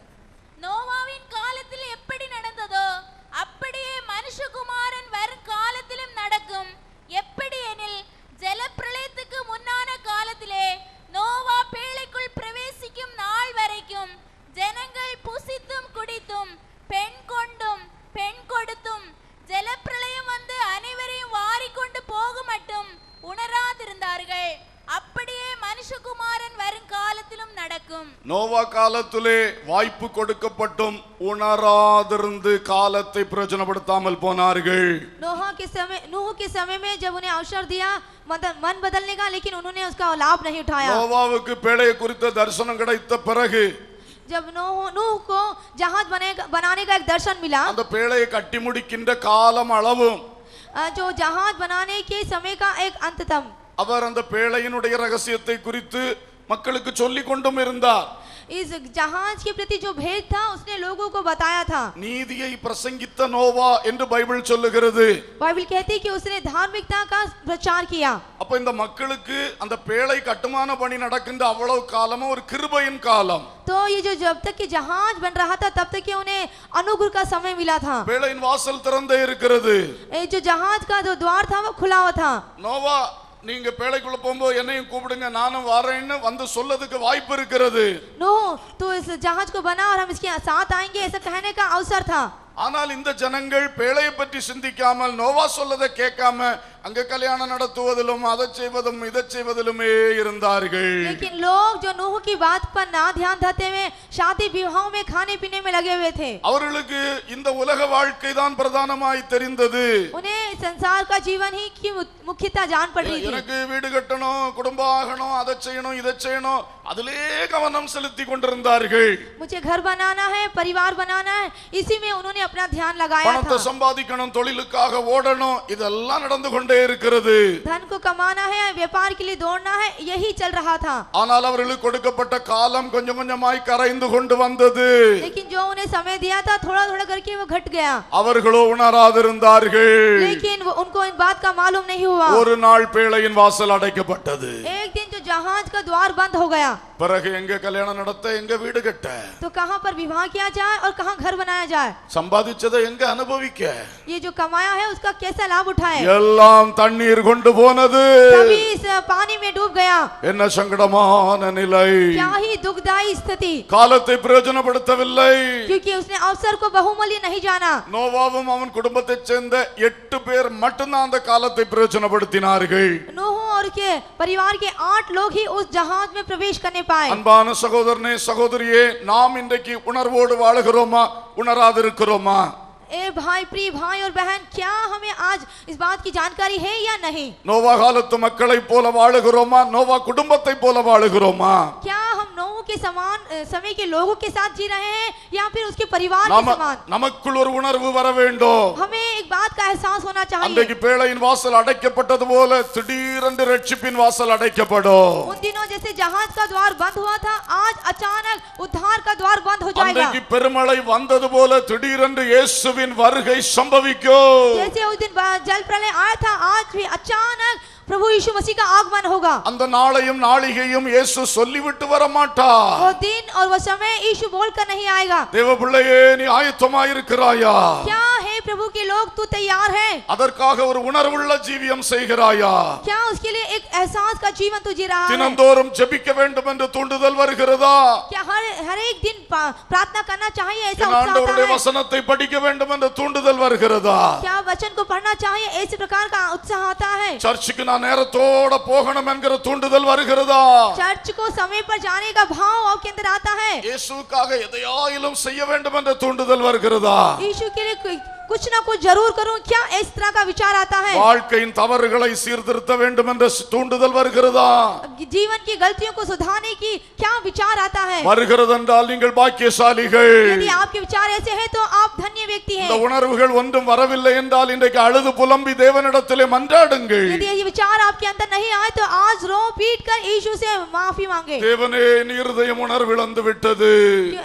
நோவாவின் காலத்தில் எப்படி நடந்ததோ அப்படியே மனுஷகுமாரன் வரும் காலத்திலும் நடக்கும். எப்படி எனில் ஜலப்பிரளயத்துக்கு முன்னான காலத்திலே நோவா பேழைக்குள் பிரவேசிக்கும் நாள் வரைக்கும் ஜனங்கள் புசித்தும் குடித்தும் பெண் கொண்டும் பெண் கொடுத்தும் ஜலப்பிரளயம் வந்து அனைவரையும் வாரிக்கொண்டு போக மட்டும் உணராதிருந்தார்கள். அப்படியே மனுஷகுமாரன் வரும் காலத்திலும் நடக்கும். நோவா காலத்திலே வாய்ப்பு கொடுக்கப்பட்டும் உணராதிருந்து காலத்தை பிரயோஜனப்படுத்தாமல் போனார்கள். नूह के समय में जब उन्हें अवसर दिया मन बदलने का लेकिन उन्होंने उसका लाभ नहीं उठाया. நோவாவுக்கு பேழை குறித்த தரிசனம் கிடைத்த பிறகு जब नूह को जहाज बनाने का एक दर्शन मिला அந்த பேழையை கட்டி முடிக்கின்ற காலம் அளவும் जो जहाज बनाने के समय का एक अंत तम அவர் அந்த பேழையினுடைய ரகசியத்தை குறித்து மக்களுக்கு சொல்லிக் கொண்டும் இருந்தார். इस जहाज के प्रति जो भेद था उसने लोगों को बताया था. நீதியை பிரசங்கித்த நோவா என்று பைபிள் சொல்லுகிறது. बाइबल कहती है कि उसने धार्मिकता का प्रचार किया. அப்ப இந்த மக்களுக்கு அந்த பேழை கட்டுமான பணி நடக்கின்ற அவ்வளவு காலமும் ஒரு கிருபையின் காலம். तो ये जो जब तक कि जहाज बन रहा था तब तक कि उन्हें अनुग्रह का समय मिला था. பேழையின் வாசல் திறந்தே இருக்கிறது. ये जो जहाज का जो द्वार था वो खुला हुआ था. நோவா நீங்க பேழைக்குள்ள போகும்போது என்னையும் கூப்பிடுங்க நானும் வரேன்னு வந்து சொல்லதுக்கு வாய்ப்பு இருக்கிறது. नो तो इस जहाज को बना और हम इसके साथ आएंगे ऐसा कहने का अवसर था. ஆனால் இந்த ஜனங்கள் பேழையை பற்றி சிந்திக்காமல் நோவா சொல்லதை கேட்காம அங்க கல்யாணம் நடத்துவதிலும் அதை செய்வதும் இதை செய்வதிலுமே இருந்தார்கள். लेकिन लोग जो नूह की बात पर ना ध्यान देते हुए शादी विवाहों में खाने पीने में लगे हुए थे. அவர்களுக்கு இந்த உலக வாழ்க்கை தான் பிரதானமாய் தெரிந்தது. उन्हें संसार का जीवन ही की मुख्यता जान पड़ रही थी. எனக்கு வீடு கட்டணும் குடும்பம் ஆகணும் அதை செய்யணும் இதை செய்யணும் அதிலே கவனம் செலுத்தி கொண்டிருந்தார்கள். मुझे घर बनाना है परिवार बनाना है इसी में उन्होंने अपना ध्यान लगाया பணத்தை था. சம்பாதிக்கணும் தொழிலுக்காக ஓடணும் இதெல்லாம் நடந்து கொண்டே இருக்கிறது. धन को कमाना है व्यापार के लिए दौड़ना है यही चल रहा था. ஆனால் அவர்களுக்கு கொடுக்கப்பட்ட காலம் கொஞ்சம் கொஞ்சமாய் கரைந்து கொண்டு வந்தது. लेकिन जो उन्हें समय दिया था थोड़ा थोड़ा करके वो घट गया. அவர்களோ உணராதிருந்தார்கள். लेकिन उनको इन बात का मालूम नहीं हुआ. ஒரு நாள் பேழையின் வாசல் அடைக்கப்பட்டது. एक दिन जो जहाज का द्वार बंद हो गया. பிறகு எங்க கல்யாணம் நடத்த எங்க வீடு கட்ட तो कहां पर विवाह किया जाए और कहां घर बनाया जाए. சம்பாதிச்சதை எங்க அனுபவிக்க ये जो कमाया है उसका कैसा लाभ उठाए. எல்லாம் தண்ணீர் கொண்டு போனது. सभी इस पानी में डूब गया. என்ன சங்கடமான நிலை. क्या ही दुखदायी स्थिति. காலத்தை பிரயோஜனப்படுத்தவில்லை. क्योंकि उसने अवसर को बहुमूल्य नहीं जाना. நோவாவும் அவன் குடும்பத்தைச் சேர்ந்த 8 பேர் மட்டும்தான் அந்த காலத்தை பிரயோஜனப்படுத்தினார்கள். नूह और के परिवार के 8 लोग ही उस जहाज में प्रवेश करने पाए. அன்பான சகோதரனே சகோதரியே நாம் இன்றைக்கு உணர்வோடு வாழுகிறோமா உணராதிருக்கிறோமா? ए भाई प्रिय भाई और बहन क्या हमें आज इस बात की जानकारी है या नहीं. நோவா காலத்து மக்களை போல வாழுகிறோமா நோவா குடும்பத்தை போல வாழுகிறோமா? क्या हम नूह के समान समय के लोगों के साथ जी रहे हैं या फिर उसके परिवार के समान. நமக்குள் ஒரு உணர்வு வர வேண்டும். हमें एक बात का एहसास होना चाहिए. அன்றைக்கு பேழையின் வாசல் அடைக்கப்பட்டது போல திடீரென்று ரட்சிப்பின் வாசல் அடைக்கப்படும். उन दिनों जैसे जहाज का द्वार बंद हुआ था आज अचानक उद्धार का द्वार बंद हो जाएगा. அன்றைக்கு பெருமழை வந்தது போல திடீரென்று இயேசுவின் வருகை சம்பவிக்கும். जैसे उस दिन जल प्रलय आया था आज भी अचानक प्रभु यीशु मसीह का आगमन होगा. அந்த நாளையும் நாளிகையும் இயேசு சொல்லிவிட்டு வர மாட்டார். वो दिन और वो समय यीशु बोलकर नहीं आएगा. தேவ பிள்ளையே நீ ஆயத்தமாய் இருக்கிறாயா? क्या है प्रभु के लोग तू तैयार है. அதற்காக ஒரு உணர்வுள்ள ஜீவியம் செய்கிறாயா? क्या उसके लिए एक एहसास का जीवन तू जी रहा है. தினந்தோறும் ஜெபிக்க வேண்டும் என்று தூண்டுதல் வருகிறதா? क्या हर एक दिन प्रार्थना करना चाहिए ऐसा என் उत्साह ஆண்டவருடைய आता है. வசனத்தை படிக்க வேண்டும் என்று தூண்டுதல் வருகிறதா? क्या वचन को पढ़ना चाहिए ऐसे प्रकार का उत्साह आता है. சர்ச்சுக்கு நான் நேரத்தோட போகணும் என்கிற தூண்டுதல் வருகிறதா? चर्च को समय पर जाने का भाव आपके अंदर आता है. இயேசுவுக்காக எதையாயிலும் செய்ய வேண்டும் என்ற தூண்டுதல் வருகிறதா? यीशु के लिए कुछ ना कुछ जरूर करूं क्या इस तरह का विचार आता है. வாழ்க்கையின் தவறுகளை சீர்திருத்த வேண்டும் என்ற தூண்டுதல் வருகிறதா? जीवन की गलतियों को सुधारने की क्या विचार आता है. வருகிறதென்றால் நீங்கள் பாக்கியசாலிகள். यदि आपके विचार ऐसे हैं तो आप धन्य व्यक्ति இந்த हैं. உணர்வுகள் ஒன்றும் வரவில்லை என்றால் இன்றைக்கு அழுது புலம்பி தேவனிடத்திலே மன்றாடுங்கள். यदि ये विचार आपके अंदर नहीं आए तो आज रो पीट कर यीशु से माफी मांगे. தேவனே என் இருதயம் உணர்விழந்து விட்டது.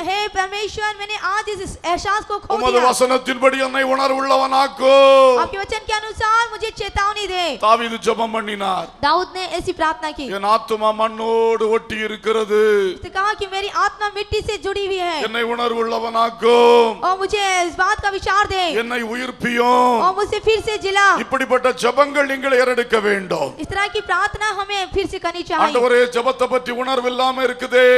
हे परमेश्वर मैंने आज इस एहसास को खो உமது दिया. வசனத்தின்படி என்னை உணர்வுள்ளவனாக்கோ. आपके वचन के अनुसार मुझे चेतावनी दे. தாவீது ஜெபம் பண்ணினார். दाऊद ने ऐसी प्रार्थना की. என் ஆத்துமா மண்ணோடு ஒட்டி இருக்கிறது. उसने कहा कि मेरी आत्मा मिट्टी से जुड़ी हुई है என்னை உணர்வுள்ளவனாக்கோ. और मुझे इस बात का विचार दे என்னை உயிர்ப்பியும். और मुझे फिर से जिला. இப்படிப்பட்ட ஜெபங்கள் நீங்கள் ஏறெடுக்க வேண்டும். इस तरह की प्रार्थना हमें फिर से करनी चाहिए. ஆண்டவரே ஜெபத்தை பற்றி உணர்வில்லாம இருக்குதே.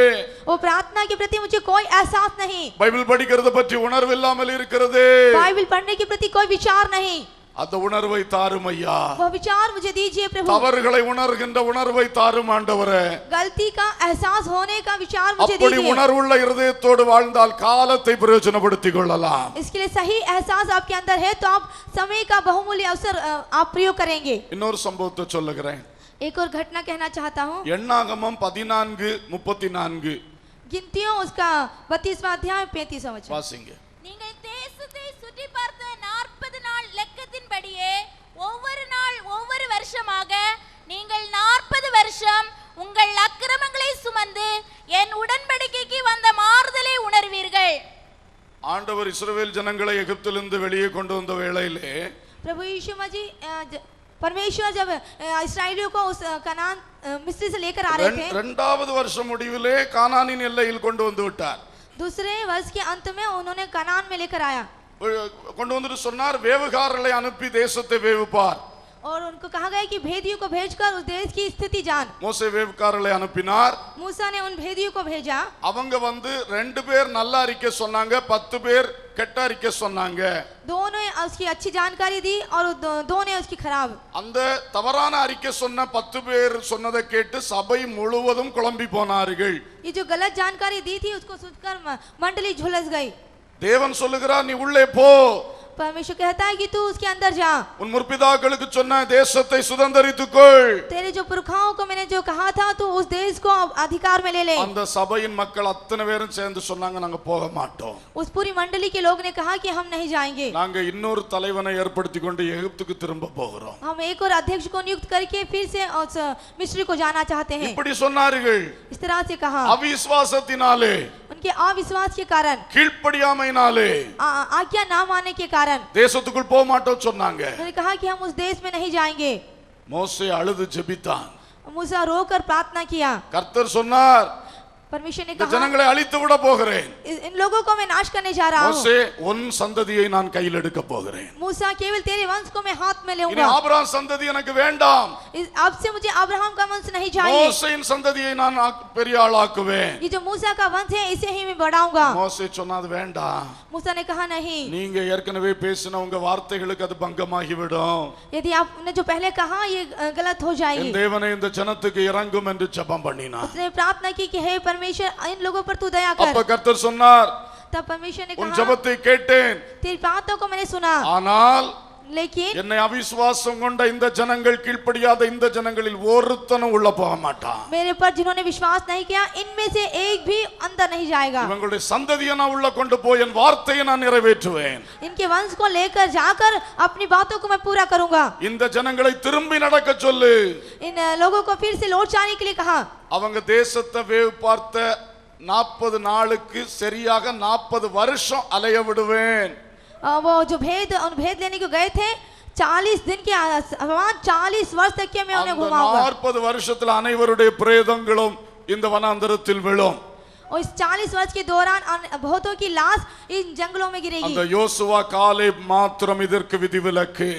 वो प्रार्थना के प्रति मुझे कोई एहसास नहीं. பைபிள் படிக்கிறத பற்றி உணர்வில்லாமல் இருக்கிறது. बाइबल पढ़ने के प्रति कोई विचार नहीं. அந்த உணர்வை தாரும் ஐயா. वो विचार मुझे दीजिए प्रभु. தவறுகளை உணர்கின்ற உணர்வை தாரும் ஆண்டவரே. गलती का एहसास होने का विचार मुझे அப்படி दीजिए. உணர்வுள்ள இருதயத்தோடு வாழ்ந்தால் காலத்தை பிரயோஜனப்படுத்திக் கொள்ளலாம். इसके लिए सही एहसास आपके अंदर है तो आप समय का बहुमूल्य अवसर आप प्रयोग करेंगे. இன்னொரு சம்பவத்தை சொல்லுகிறேன். एक और घटना कहना चाहता हूँ. எண்ணாகமம் 14:34 गिनतियों उसका 32वां अध्याय 35वां वचन. வாசிங்க. நீங்கள் தேசத்தை சுற்றி பார்த்த 40 நாள் லெக்கத்தின்படியே ஒவ்வொரு நாள் ஒவ்வொரு வருஷமாக நீங்கள் 40 வருஷம் உங்கள் அக்கிரமங்களை சுமந்து என் உடன்படிக்கைக்கு வந்த மாறுதலை உணர்வீர்கள். ஆண்டவர் இஸ்ரவேல் ஜனங்களை எகிப்திலிருந்து வெளியே கொண்டு வந்த வேளையிலே प्रभु यीशु मसीह परमेश्वर जब इस्राएलियों को उस कनान मिस्र से लेकर आ रहे थे, இரண்டாவது வருஷம் முடிவிலே கானானின் எல்லையில் கொண்டு வந்து விட்டார். दूसरे वर्ष के अंत में उन्होंने कनान में लेकर आया கொண்டு வந்துட்டு சொன்னார், வேவுகாரர்களை அனுப்பி தேசத்தை வேவுப்பார். और उनको कहा गया कि भेदियों को भेजकर उस देश की स्थिति जान. மோசே வேவுகாரர்களை அனுப்பினார். मूसा ने उन भेदियों को भेजा. அவங்க வந்து 2 பேர் நல்ல அறிக்கை சொன்னாங்க, 10 பேர் கெட்ட அறிக்கை சொன்னாங்க. दो ने उसकी अच्छी जानकारी दी और दो ने उसकी खराब. அந்த தவறான அறிக்கை சொன்ன 10 பேர் சொன்னதை கேட்டு சபை முழுவதும் குழம்பி போனார்கள். ये जो गलत जानकारी दी थी उसको सुनकर मंडली झुलस गई. தேவன் சொல்லுகிறார், நீ உள்ளே போ. परमेश्वर कहता है कि तू उसके अंदर जा. உன் முற்பிதாக்களுக்கு சொன்ன தேசத்தை சுதந்தரித்துக்கொள். तेरे जो पुरखाओं को मैंने जो कहा था तू उस देश को अधिकार में ले ले. அந்த சபையின் மக்கள் அத்தனை பேரும் சேர்ந்து சொன்னாங்க, நாங்க போக மாட்டோம். उस पूरी मंडली के लोग ने कहा कि हम नहीं जाएंगे. நாங்க இன்னொரு தலைவனை ஏற்படுத்தி கொண்டு எகிப்துக்கு திரும்ப போகிறோம். हम एक और अध्यक्ष को नियुक्त करके फिर से उस मिस्र को जाना चाहते हैं. இப்படி சொன்னார்கள். इस तरह से कहा. அவிசுவாசத்தினாலே, उनके अविश्वास के कारण, கீழ்ப்படியாமையினாலே, आज्ञा ना मानने के कारण தேசத்துக்குள் போக மாட்டோம் சொன்னாங்க. उन्होंने कहा कि हम उस देश में नहीं जाएंगे. மோசே அழுது ஜெபித்தான். मूसा रोकर प्रार्थना किया. கர்த்தர் சொன்னார், परमेश्वर ने இந்த कहा ஜனங்களை அழித்து விட போகிறேன். इन लोगों को मैं नाश करने जा रहा हूँ. மோசே, உன் சந்ததியை நான் கையில் எடுக்க போகிறேன். मूसा केवल तेरे वंश को मैं हाथ में இனி लेऊंगा. ஆபிரகாம் சந்ததி எனக்கு வேண்டாம். अब से मुझे अब्राहम का वंश नहीं चाहिए. மோசேயின் சந்ததியை நான் பெரிய ஆளாக்குவேன். ये जो मूसा का वंश है इसे ही मैं बढ़ाऊंगा. மோசே சொன்னது வேண்டாம். मूसा ने कहा नहीं. நீங்க ஏற்கனவே பேசின உங்க வார்த்தைகளுக்கு அது பங்கமாகி விடும். यदि आपने जो पहले कहा ये गलत हो जाएगी. என் தேவனே இந்த ஜனத்துக்கு இறங்கும் என்று ஜெபம் பண்ணினார். उसने प्रार्थना की कि हे परमेश्वर इन लोगों पर तू दया அப்ப कर. கர்த்தர் சொன்னார், तब परमेश्वर ने உன் कहा ஜெபத்தை கேட்டேன், तेरी प्रार्थना को मैंने सुना, ஆனால் लेकिन என்னை அவிசுவாசம் கொண்ட இந்த ஜனங்கள், கீழ்ப்படியாத இந்த ஜனங்களில் ஒருத்தனும் உள்ள போக மாட்டான். मेरे पर जिन्होंने विश्वास नहीं किया इनमें से एक भी अंदर नहीं जाएगा. இவங்களுடைய சந்ததியை நான் உள்ள கொண்டு போய் என் வார்த்தையை நான் நிறைவேற்றுவேன். इनके वंश को लेकर जाकर अपनी बातों को मैं पूरा करूंगा. இந்த ஜனங்களை திரும்பி நடக்க சொல்லு. इन लोगों को फिर से लौट जाने के लिए कहा. அவங்க தேசத்தை வேவு பார்த்த 40 நாளுக்கு சரியாக 40 வருஷம் அலைய விடுவேன். वो जो भेद लेने को गए थे 40 दिन के 40 वर्ष तक के मैं उन्हें அந்த घुमाऊंगा. 40 வருஷத்துல அனைவருடைய பிரேதங்களும் இந்த வனாந்தரத்தில் விழும். और इस 40 वर्ष के दौरान बहुतों की लाश इन जंगलों में गिरेगी. அந்த யோசுவா காலேப் மாத்திரம் இதற்கு விதிவிலக்கு.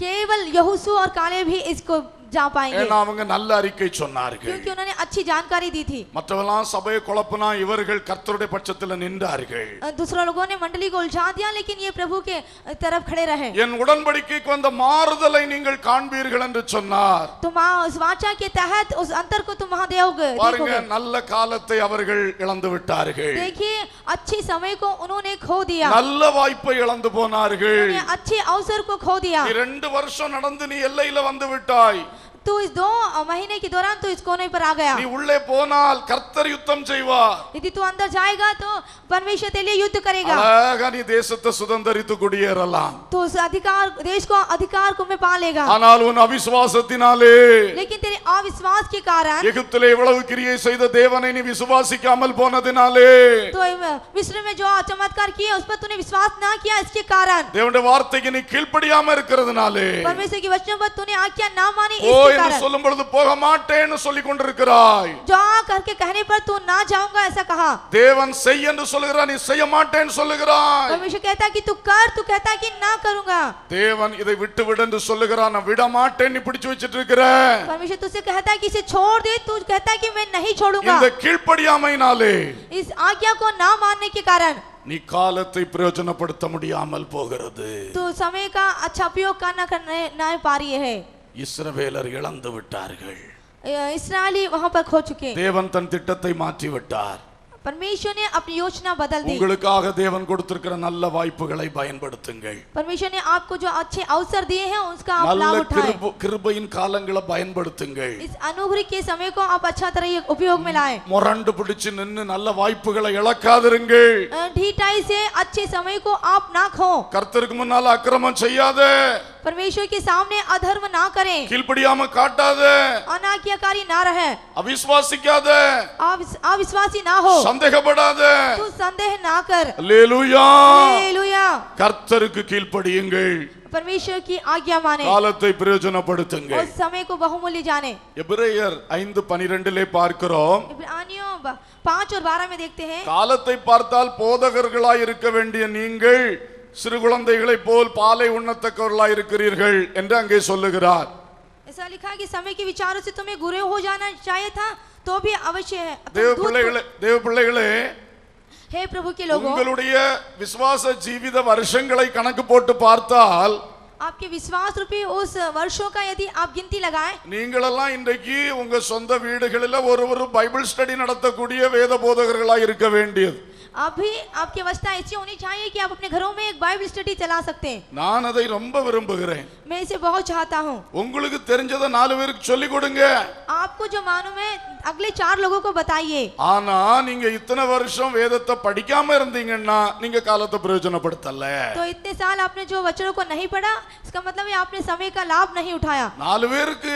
केवल यहोशू और कालेब भी इसको जा पाएंगे. ஏன்னா அவங்க நல்ல அறிக்கை சொன்னார்கள். क्योंकि उन्होंने अच्छी जानकारी दी थी. மற்றவெல்லாம் சபையை குழப்பினா இவர்கள் கர்த்தருடைய பட்சத்தில் நின்றார்கள். दूसरे लोगों ने मंडली को उलझा दिया लेकिन ये प्रभु के तरफ खड़े रहे. என் உடன்படிக்கைக்கு வந்த மாறுதலை நீங்கள் காண்பீர்கள் என்று சொன்னார். तुम उस वाचा के तहत उस अंतर को तुम वहां பாருங்க, देखोगे. நல்ல காலத்தை அவர்கள் இழந்து விட்டார்கள். देखिए अच्छी समय को उन्होंने खो दिया. நல்ல வாய்ப்பை இழந்து போனார்கள். उन्होंने अच्छे अवसर को खो दिया. 2 வருஷம் நடந்து நீ எல்லையில வந்து விட்டாய். तू इस 2 महीने के दौरान तू इस कोने पर आ गया. நீ உள்ளே போனால் கர்த்தர் யுத்தம் செய்வார். यदि तू अंदर जाएगा तो परमेश्वर तेरे लिए युद्ध करेगा. அழகா நீ தேசத்தை சுதந்தரித்து குடியேறலாம். तो उस देश को अधिकार को में पा लेगा. ஆனால் உன் அவிசுவாசத்தினாலே, लेकिन तेरे अविश्वास के कारण, எகிப்திலே இவ்வளவு கிரியை செய்த தேவனை நீ விசுவாசிக்காமல் போனதினாலே, तो मिस्र में जो चमत्कार किए उस पर तूने विश्वास ना किया, इसके कारण தேவனுடைய வார்த்தைக்கு நீ கீழ்ப்படியாம இருக்கிறதுனாலே, परमेश्वर की वचनों पर तूने आज्ञा ना मानी, ஓ इसके என்று कारण சொல்லும் பொழுது போக மாட்டேன்னு சொல்லிக் கொண்டிருக்கிறாய். जा करके कहने पर तू ना जाऊंगा ऐसा कहा. தேவன் செய் என்று சொல்லுகிறார், நீ செய்ய மாட்டேன்னு சொல்லுகிறாய். परमेश्वर कहता कि तू कर, तू कहता कि ना करूंगा. தேவன் இதை விட்டு விடு என்று சொல்லுகிறார், நான் விட மாட்டேன்னு பிடிச்சு வச்சிட்டு இருக்கிற. परमेश्वर तुझसे कहता है कि इसे छोड़ दे, तू कहता है कि मैं नहीं छोड़ूंगा. இந்த கீழ்ப்படியாமையினாலே इस आज्ञा को ना मानने के कारण நீ காலத்தை பிரயோஜனப்படுத்த முடியாமல் போகிறது. तू समय का अच्छा उपयोग करने ना पा रही है. இஸ்ரவேலர் இழந்து விட்டார்கள். इस्राएली वहां पर खो चुके. தேவன் தன் திட்டத்தை மாற்றி விட்டார். परमेश्वर ने अपनी योजना बदल दी. உங்களுக்காக தேவன் கொடுத்திருக்கிற நல்ல வாய்ப்புகளை பயன்படுத்துங்கள். परमेश्वर ने आपको जो अच्छे अवसर दिए हैं उसका आप நல்ல लाभ उठाएं. கிருபையின் காலங்களை பயன்படுத்துங்கள். इस अनुग्रह के समय को आप अच्छा तरह उपयोग में लाएं. முரண்டு பிடிச்சு நின்னு நல்ல வாய்ப்புகளை இழக்காதிருங்கள். ढीठाई से अच्छे समय को आप ना खो. கர்த்தருக்கு முன்னால அக்கிரமம் செய்யாத. परमेश्वर के सामने अधर्म ना करें, கீழ்ப்படியாம காட்டாத, अनाज्ञाकारी ना रहे, அவிசுவாசிக்காத, अविश्वासी ना हो, சந்தேகப்படாத. तू संदेह ना कर। அல்லேலூயா. हालेलुया। கர்த்தருக்கு கீழ்ப்படியுங்கள், परमेश्वर की आज्ञा माने காலத்தை பிரயோஜனப்படுத்துங்கள். और समय को बहुमूल्य जाने। எபிரேயர் 5:12 பார்க்கிறோம். इब्रानियों 5 और 12 में देखते हैं, காலத்தை பார்த்தால் போதகர்களாய் இருக்க வேண்டிய நீங்கள் சிறு குழந்தைகளைப் போல் பாலை உண்ணத்தக்கவர்களாய் இருக்கிறீர்கள் என்று அங்கே சொல்லுகிறார். ऐसा लिखा है कि समय के विचारों से तुम्हें गुरे हो जाना चाहिए था, तो भी अवश्य है। தேவ பிள்ளைகளே, हे प्रभु के लोगों, உங்களுடைய விசுவாச ஜீவித வருஷங்களை கணக்கு போட்டு பார்த்தால் आपके विश्वास रूपी उस वर्षों का यदि आप गिनती लगाएं, நீங்களெல்லாம் இன்றைக்கு உங்க சொந்த வீடுகளில் ஒரு பைபிள் ஸ்டடி நடத்தக்கூடிய வேத போதகர்களாய் இருக்க வேண்டியது. अभी आपकी अवस्था ऐसी होनी चाहिए कि आप अपने घरों में एक बाइबल स्टडी चला सकते हैं। நான் அதை ரொம்ப விரும்புகிறேன். मैं इसे बहुत चाहता हूँ। உங்களுக்கு தெரிஞ்சதை 4 பேருக்கு சொல்லி கொடுங்க. आपको जो मालूम है अगले 4 लोगों को बताइए। ஆனா நீங்க இத்தனை வருஷம் வேதத்தை படிக்காம இருந்தீங்கன்னா நீங்க காலத்தை பிரயோஜனப்படுத்தல. तो इतने साल आपने जो वचनों को नहीं पढ़ा, इसका मतलब है आपने समय का लाभ नहीं उठाया। 4 பேருக்கு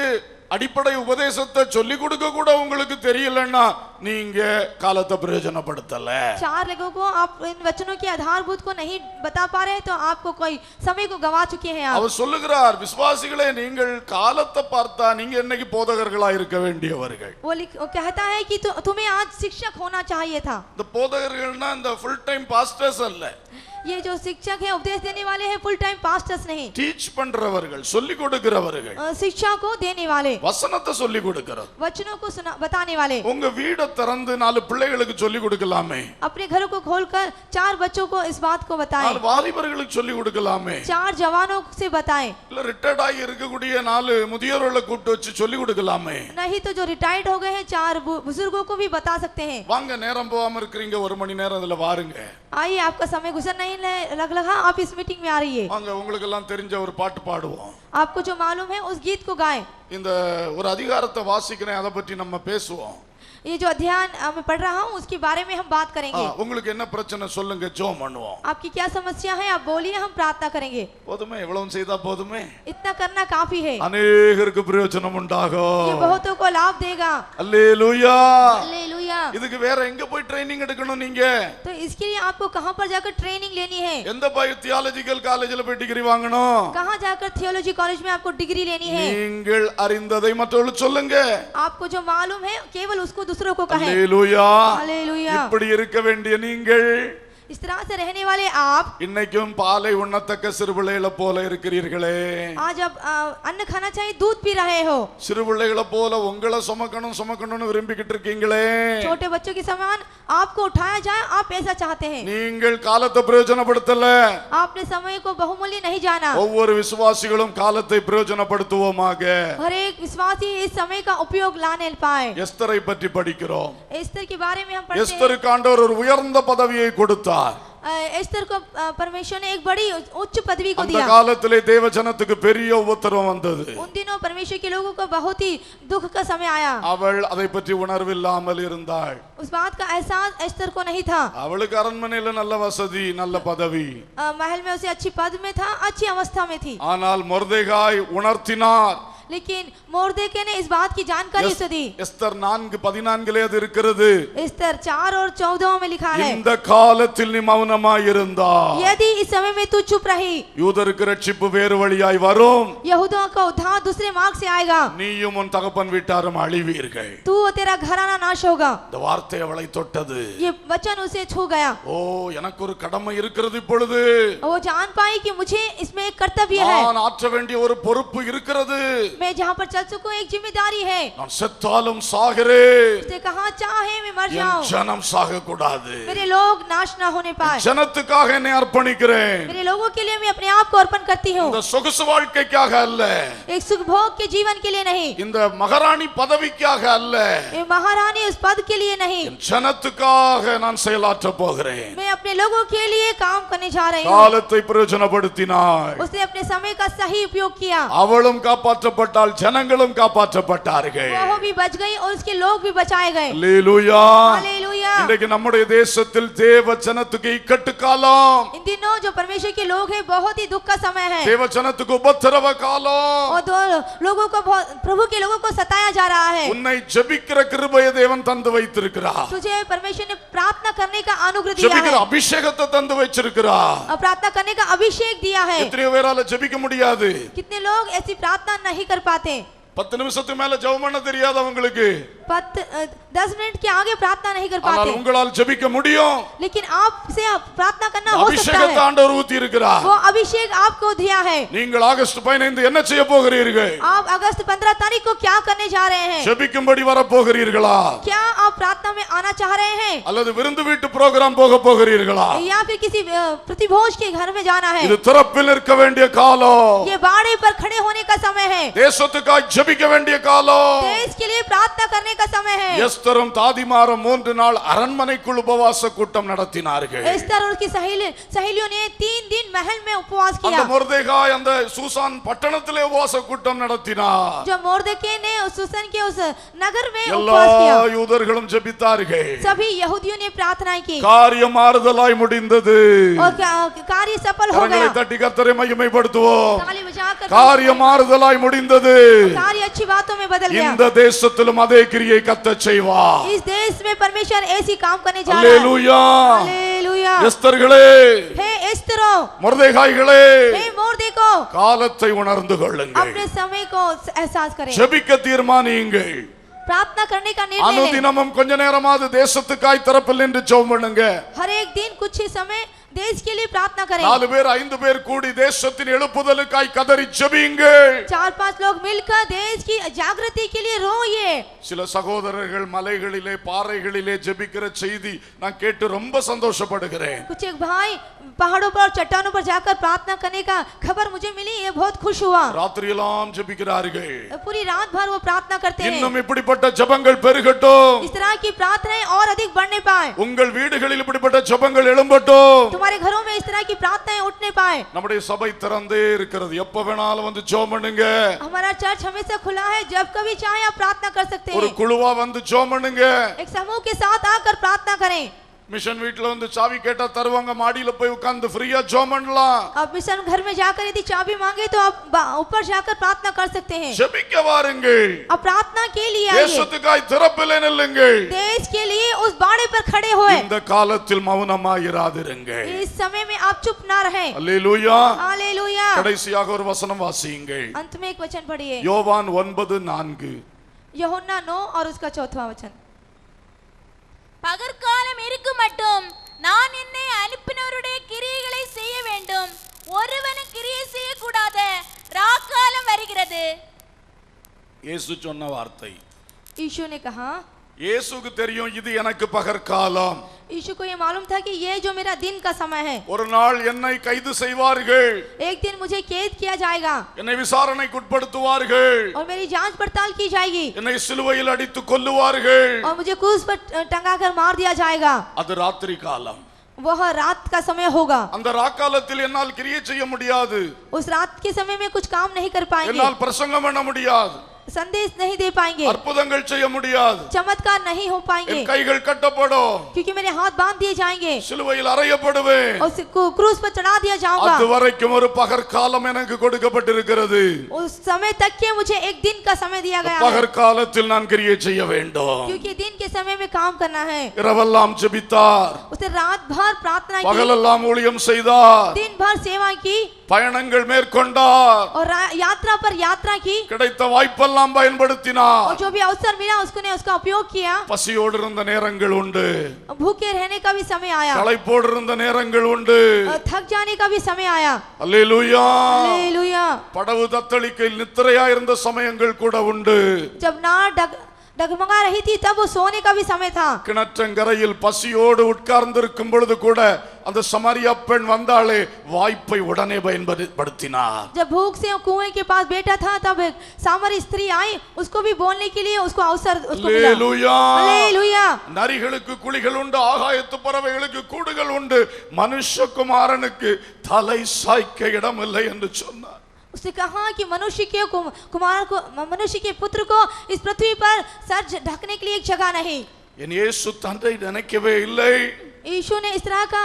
அடிப்படை உபதேசத்தை சொல்லி கொடுக்க கூட உங்களுக்கு தெரியலன்னா நீங்க காலத்தை பிரயோஜனப்படுத்தல. 4 लोगों को आप इन वचनों के आधारभूत को नहीं बता पा रहे हैं, तो आपको कोई समय को गवा चुके हैं आप। அவர் சொல்லுகிறார், விசுவாசிகளே நீங்கள் காலத்தை பார்த்தா நீங்க இன்னைக்கு போதகர்களா இருக்க வேண்டியவர்கள். वो कहता है कि तुम्हें आज शिक्षक होना चाहिए था। இந்த போதகர்கள்னா இந்த ஃபுல் டைம் பாஸ்டர்ஸ் அல்ல. ये जो शिक्षक है, उपदेश देने वाले हैं, फुल टाइम पास्टर्स नहीं। டீச் பண்றவர்கள், சொல்லி கொடுக்கிறவர்கள், शिक्षा को देने वाले, வசனத்தை சொல்லி கொடுக்கிறது. वचनों को बताने वाले। உங்க வீட திறந்து 4 பிள்ளைகளுக்கு சொல்லி கொடுக்கலாமே. अपने घरों को खोलकर 4 बच्चों को इस बात को बताएं। 4 வாலிபர்களுக்கு சொல்லி கொடுக்கலாமே. 4 जवानों से बताएं। இல்ல ரிட்டையர்ட் ஆகி இருக்கக்கூடிய 4 முதியோர்களை கூப்பிட்டு வச்சு சொல்லி கொடுக்கலாமே. नहीं तो जो रिटायर्ड हो गए हैं 4 बुजुर्गों को भी बता सकते हैं। வாங்க, நேரம் போகாம இருக்கீங்க, 1 மணி நேரம் அதுல வாருங்க. आइए, आपका समय गुजर नहीं लगा, आप इस मीटिंग में आ रही है। வாங்க, உங்களுக்கு எல்லாம் தெரிஞ்ச ஒரு பாட்டு பாடுவோம். आपको जो मालूम है उस गीत को गाएं। இந்த ஒரு அதிகாரத்தை வாசிக்கிறேன், அதை பற்றி நம்ம பேசுவோம். ये जो अध्ययन मैं पढ़ रहा हूँ उसके बारे में हम बात करेंगे। உங்களுக்கு என்ன பிரச்சனை சொல்லுங்க, ஜெபம் பண்ணுவோம். आपकी क्या समस्या है आप बोलिए, हम प्रार्थना करेंगे। போதுமே, எவ்வளவு செய்தா போதுமே. इतना करना काफी है। अनेகருக்கு பிரயோஜனம் உண்டாகும். ये बहुतों को लाभ देगा। அல்லேலூயா. हालेलुया। இதுக்கு வேற எங்க போய் ட்ரைனிங் எடுக்கணும் நீங்க? तो इसके लिए आपको कहां पर जाकर ट्रेनिंग लेनी है? எந்த தியாலஜிக்கல் காலேஜ்ல போய் டிகிரி வாங்கணும்? कहां जाकर थियोलॉजी कॉलेज में आपको डिग्री लेनी है? நீங்கள் அறிந்ததை மற்றவர்களுக்கு சொல்லுங்க. आपको जो मालूम है केवल उसको दूसरों को कहें। அல்லேலூயா. हालेलुया। இப்படி இருக்க வேண்டிய நீங்கள் इस तरह से रहने वाले आप இன்னைக்கும் பாலை உண்ணத்தக்க சிறுபிள்ளைகளை போல இருக்கிறீர்களே. आज अब अन्न खाना चाहिए, दूध पी रहे हो। சிறுபிள்ளைகளை போல உங்களை சுமக்கணும்னு விரும்பிக்கிட்டு இருக்கீங்களே. छोटे बच्चों के समान आपको उठाया जाए, आप ऐसा चाहते हैं। நீங்கள் காலத்தை பிரயோஜனப்படுத்தல. आपने समय को बहुमूल्य नहीं जाना। ஒவ்வொரு விசுவாசிகளும் காலத்தை பிரயோஜனப்படுத்துவோமாக. हर एक विश्वासी इस समय का उपयोग लाने पाए। எஸ்தரை பற்றி படிக்கிறோம். एस्तर के बारे में हम पढ़ते हैं। எஸ்தருக்கு ஆண்டவர் ஒரு உயர்ந்த பதவியை கொடுத்தார். एस्तर को परमेश्वर ने एक बड़ी उच्च पदवी को அந்த दिया। காலத்திலே தேவ ஜனத்துக்கு பெரிய உபத்திரவம் வந்தது. उन दिनों परमेश्वर के लोगों को बहुत ही दुख का समय आया। அவள் அதை பற்றி உணர்வில்லாமல் இருந்தாள். उस बात का एहसास एस्तर को नहीं था। அவளுக்கு அரண்மனையில நல்ல வசதி, நல்ல பதவி. महल में उसे अच्छी पद में था, अच्छी अवस्था में थी। ஆனால் மொர்தெகாய் உணர்த்தினார். लेकिन मोर्देके ने इस बात की जानकारी उसे दी। எஸ்தர் 4:14 அது இருக்கிறது. एस्तर 4 और 14 में लिखा है, இந்த காலத்தில் நீ மௌனமாய் இருந்தாய், यदि इस समय में तू चुप रही, யூதருக்கு ரட்சிப்பு வேறு வழியாய் வரும், यहूदियों का उद्धार दूसरे मार्ग से आएगा, நீயும் உன் தகப்பன் வீட்டாரும் அழிவீர்கள். तू और तेरा घराना नाश होगा। இந்த வார்த்தை அவளை தொட்டது. ये वचन उसे छू गया। ஓ, எனக்கு ஒரு கடமை இருக்கிறது இப்பொழுது. वो जान पाई कि मुझे इसमें एक कर्तव्य है। நான் ஆற்ற வேண்டிய ஒரு பொறுப்பு இருக்கிறது. मैं जहाँ पर चल सकूं एक जिम्मेदारी है। நான் செத்தாலும் சாகிறேன், उसने कहा चाहे मैं मर என் जाऊं, ஜனம் சாக கூடாது. मेरे लोग नाश ना होने पाए। ஜனத்துக்காக என்னை அர்ப்பணிக்கிறேன். मेरे लोगों के लिए मैं अपने आप को अर्पण करती हूँ। இந்த சொகுசு வாழ்க்கைக்காக அல்ல, एक सुखभोग के जीवन के लिए नहीं, இந்த மகாராணி பதவிக்காக அல்ல, ये महारानी उस पद के लिए नहीं, என் ஜனத்துக்காக நான் செயலாற்ற போகிறேன். मैं अपने लोगों के लिए काम करने जा रही हूँ। காலத்தை பிரயோஜனப்படுத்தினாள். उसने अपने समय का सही उपयोग किया। அவளும் காப்பாற்றப்பட்டாள், ஜனங்களும் காப்பாற்றப்பட்டார்கள். वो भी बच गई और उसके लोग भी बचाए गए। அல்லேலூயா. हालेलुया। இன்றைக்கு நம்முடைய தேசத்தில் தேவ ஜனத்துக்கு இக்கட்டு காலம், इन दिनों जो परमेश्वर के लोग हैं बहुत ही दुख का समय है தேவ ஜனத்துக்கு உபத்திரவ காலம். और दो लोगों को प्रभु के लोगों को सताया जा रहा है உன்னை ஜெபிக்கிற கிருபையை தேவன் தந்து வைத்திருக்கிறார். तुझे परमेश्वर ने प्रार्थना करने का अनुग्रह दिया ஜெபிக்கிற है அபிஷேகத்தை தந்து வச்சிருக்கிறார். और प्रार्थना करने का अभिषेक दिया है எத்தனையோ பேரால ஜெபிக்க முடியாது. कितने लोग ऐसी प्रार्थना नहीं कर पाते 10 நிமிஷத்துக்கு மேல ஜெபம் பண்ண தெரியாது அவங்களுக்கு. 10 मिनट के आगे प्रार्थना नहीं कर ஆனால் पाते உங்களால் ஜெபிக்க முடியும். लेकिन आपसे प्रार्थना करना हो सकता அபிஷேகத்தை है ஆண்டவர் ஊத்தி இருக்கிறார். वो अभिषेक आपको दिया है நீங்கள் ஆகஸ்ட் 15 என்ன செய்ய போகிறீர்கள்? आप अगस्त 15 तारीख को क्या करने जा रहे हैं ஜெபிக்கும்படி வர போகிறீர்களா? क्या आप प्रार्थना में आना चाह रहे हैं அல்லது விருந்து வீட்டு புரோகிராம் போக போகிறீர்களா? या फिर किसी प्रतिभोज के घर में जाना है இது திறப்பில் இருக்க வேண்டிய காலம். ये बाड़े पर खड़े होने का समय है தேசத்துக்காக ஜெபிக்க வேண்டிய காலம். देश के लिए प्रार्थना करने का समय है எஸ்தரும் தாதிமாரும் 3 நாள் அரண்மனைக்குள் உபவாச கூட்டம் நடத்தினார்கள். एस्तर और उसकी सहेलियों ने 3 दिन महल में उपवास அந்த किया மொர்தெகாய் அந்த சூசான் பட்டணத்திலே உபவாச கூட்டம் நடத்தினார். जो मोर्देके ने उस सुसन के उस नगर में எல்லா उपवास किया யூதர்களும் ஜெபித்தார்கள். सभी यहूदियों ने प्रार्थनाएं की காரியம் மாறுதலாய் முடிந்தது. और कार्य सफल हो கரங்களை गया தட்டி கர்த்தரை மகிமைப்படுத்துவோம். ताली बजाकर காரியம் மாறுதலாய் முடிந்தது. कार्य अच्छी बातों में बदल गया இந்த தேசத்திலும் அதே கிரியை கர்த்தர் செய்வார். इस देश में परमेश्वर ऐसी काम करने जा रहा है அல்லேலூயா. हालेलुया எஸ்தர்களே, हे एस्तरो மொர்தெகாய்களே, हे मोर्देको காலத்தை உணர்ந்து கொள்ளுங்கள். अपने समय को एहसास करें ஜெபிக்க தீர்மானியுங்கள். प्रार्थना करने का निर्णय लें அனுதினமும் கொஞ்ச நேரமாவது தேசத்துக்காய் திறப்பில் நின்று ஜெபம் பண்ணுங்க. हर एक दिन कुछ ही समय देश के लिए प्रार्थना करें 4 பேர் 5 பேர் கூடி தேசத்தின் எழுப்புதலுக்காய் கதறி ஜெபியுங்கள். 4-5 लोग मिलकर देश की जागृति के लिए रोइए சில சகோதரர்கள் மலைகளிலே பாறைகளிலே ஜெபிக்கிற செய்தி நான் கேட்டு ரொம்ப சந்தோஷப்படுகிறேன். कुछ एक भाई पहाड़ों पर और चट्टानों पर जाकर प्रार्थना करने का खबर मुझे मिली ये बहुत खुश हुआ ராத்திரியெல்லாம் ஜெபிக்கிறார்கள். पूरी रात भर वो प्रार्थना करते हैं இன்னும் இப்படிப்பட்ட ஜெபங்கள் பெருகட்டும். इस तरह की प्रार्थनाएं और अधिक बढ़ने पाए உங்கள் வீடுகளில் இப்படிப்பட்ட ஜெபங்கள் எழும்பட்டும். तुम्हारे घरों में इस तरह की प्रार्थनाएं उठने पाए நம்முடைய சபை திறந்தே இருக்கிறது. எப்ப வேணாலும் வந்து ஜெபம் பண்ணுங்க. हमारा चर्च हमेशा खुला है जब कभी चाहे आप प्रार्थना कर सकते ஒரு हैं குழுவா வந்து ஜெபம் பண்ணுங்க. एक समूह के साथ आकर प्रार्थना करें மிஷன் வீட்ல வந்து சாவி கேட்டா தருவாங்க. மாடியில போய் உட்கார்ந்து ஃப்ரீயா ஜெபம் பண்ணலாம். आप मिशन घर में जाकर यदि चाबी मांगे तो आप ऊपर जाकर प्रार्थना कर सकते हैं ஜெபிக்க வாருங்கள். आप प्रार्थना के लिए आइए தேசத்துக்காய் திறப்பிலே நில்லுங்கள். देश के लिए उस बाड़े पर खड़े होए இந்த காலத்தில் மௌனமாயிராதிருங்கள். इस समय में आप चुप ना रहें அல்லேலூயா. हालेलुया கடைசியாக ஒரு வசனம் வாசியுங்கள். अंत में एक वचन पढ़िए யோவான் 9:4. यूहन्ना 9 और उसका 4वां वचन பகற்காலம் இருக்கும் மட்டும் நான் என்னை அனுப்பினவருடைய கிரியைகளை செய்ய வேண்டும் ஒருவனும் கிரியை செய்யக்கூடாத ராக்காலம் வருகிறது இயேசு சொன்ன வார்த்தை. यीशु ने कहा இயேசுக்கு தெரியும் இது எனக்கு பகற்காலம். यीशु को ये मालूम था कि ये जो मेरा दिन का समय है ஒரு நாள் என்னை கைது செய்வார்கள். एक दिन मुझे कैद किया जाएगा என்னை விசாரணைக்கு உட்படுத்துவார்கள். और मेरी जांच पड़ताल की जाएगी என்னை சிலுவையில் அடித்து கொல்லுவார்கள். और मुझे क्रूस पर टंगाकर मार दिया जाएगा அது ராத்திரி காலம். वह रात का समय होगा அந்த ராக்காலத்தில் என்னால் கிரியை செய்ய முடியாது. उस रात के समय में कुछ काम नहीं कर पाएंगे என்னால் பிரசங்கம் பண்ண முடியாது. संदेश नहीं दे पाएंगे அற்புதங்கள் செய்ய முடியாது. चमत्कार नहीं हो पाएंगे என் கைகள் கட்டப்படும். क्योंकि मेरे हाथ बांध दिए जाएंगे சிலுவையில் அறையப்படுவேன். और क्रूस पर चढ़ा दिया जाऊंगा அதுவரைக்கும் ஒரு பகற்காலம் எனக்கு கொடுக்கப்பட்டிருக்கிறது. उस समय तक के मुझे एक दिन का समय दिया गया है பகற்காலத்தில் நான் கிரியை செய்ய வேண்டும். क्योंकि दिन के समय में काम करना है இரவெல்லாம் ஜெபித்தார். उसे रात भर प्रार्थना की பகலெல்லாம் ஊழியம் செய்தார். दिन भर सेवा की பயணங்கள் மேற்கொண்டார். और यात्रा पर यात्रा की கிடைத்த வாய்ப்பெல்லாம் பயன்படுத்தினார். और जो भी अवसर मिला उसने उसका उपयोग किया பசியோடு இருந்த நேரங்கள் உண்டு. भूखे रहने का भी समय आया களைப்போடு இருந்த நேரங்கள் உண்டு. और थक जाने का भी समय आया அல்லேலூயா. हालेलुया படவு தத்தளிக்கையில் நித்திரையா இருந்த சமயங்கள் கூட உண்டு. जब नाव डगमगा रही थी तब वो सोने का भी समय था கிணற்றங்கரையில் பசியோடு உட்கார்ந்திருக்கும் பொழுது கூட அந்த சமாரியா பெண் வந்தாளே வாய்ப்பை உடனே பயன்படுத்தினார். जब भूख से कुएं के पास बैठा था तब एक सामरी स्त्री आई उसको भी बोलने के लिए उसको अवसर उसको मिला அல்லேலூயா. हालेलुया நரிகளுக்கு குழிகள் உண்டு, ஆகாயத்து பறவைகளுக்கு கூடுகள் உண்டு, மனுஷகுமாரனுக்கு தலை சாய்க்க இடமில்லை என்று சொன்னார். उसने कहा कि मनुष्य के पुत्र को इस पृथ्वी पर सर ढकने के लिए एक जगह नहीं. என் இயேசு தன்னை நினைக்கவே இல்லை, यीशु ने इस तरह का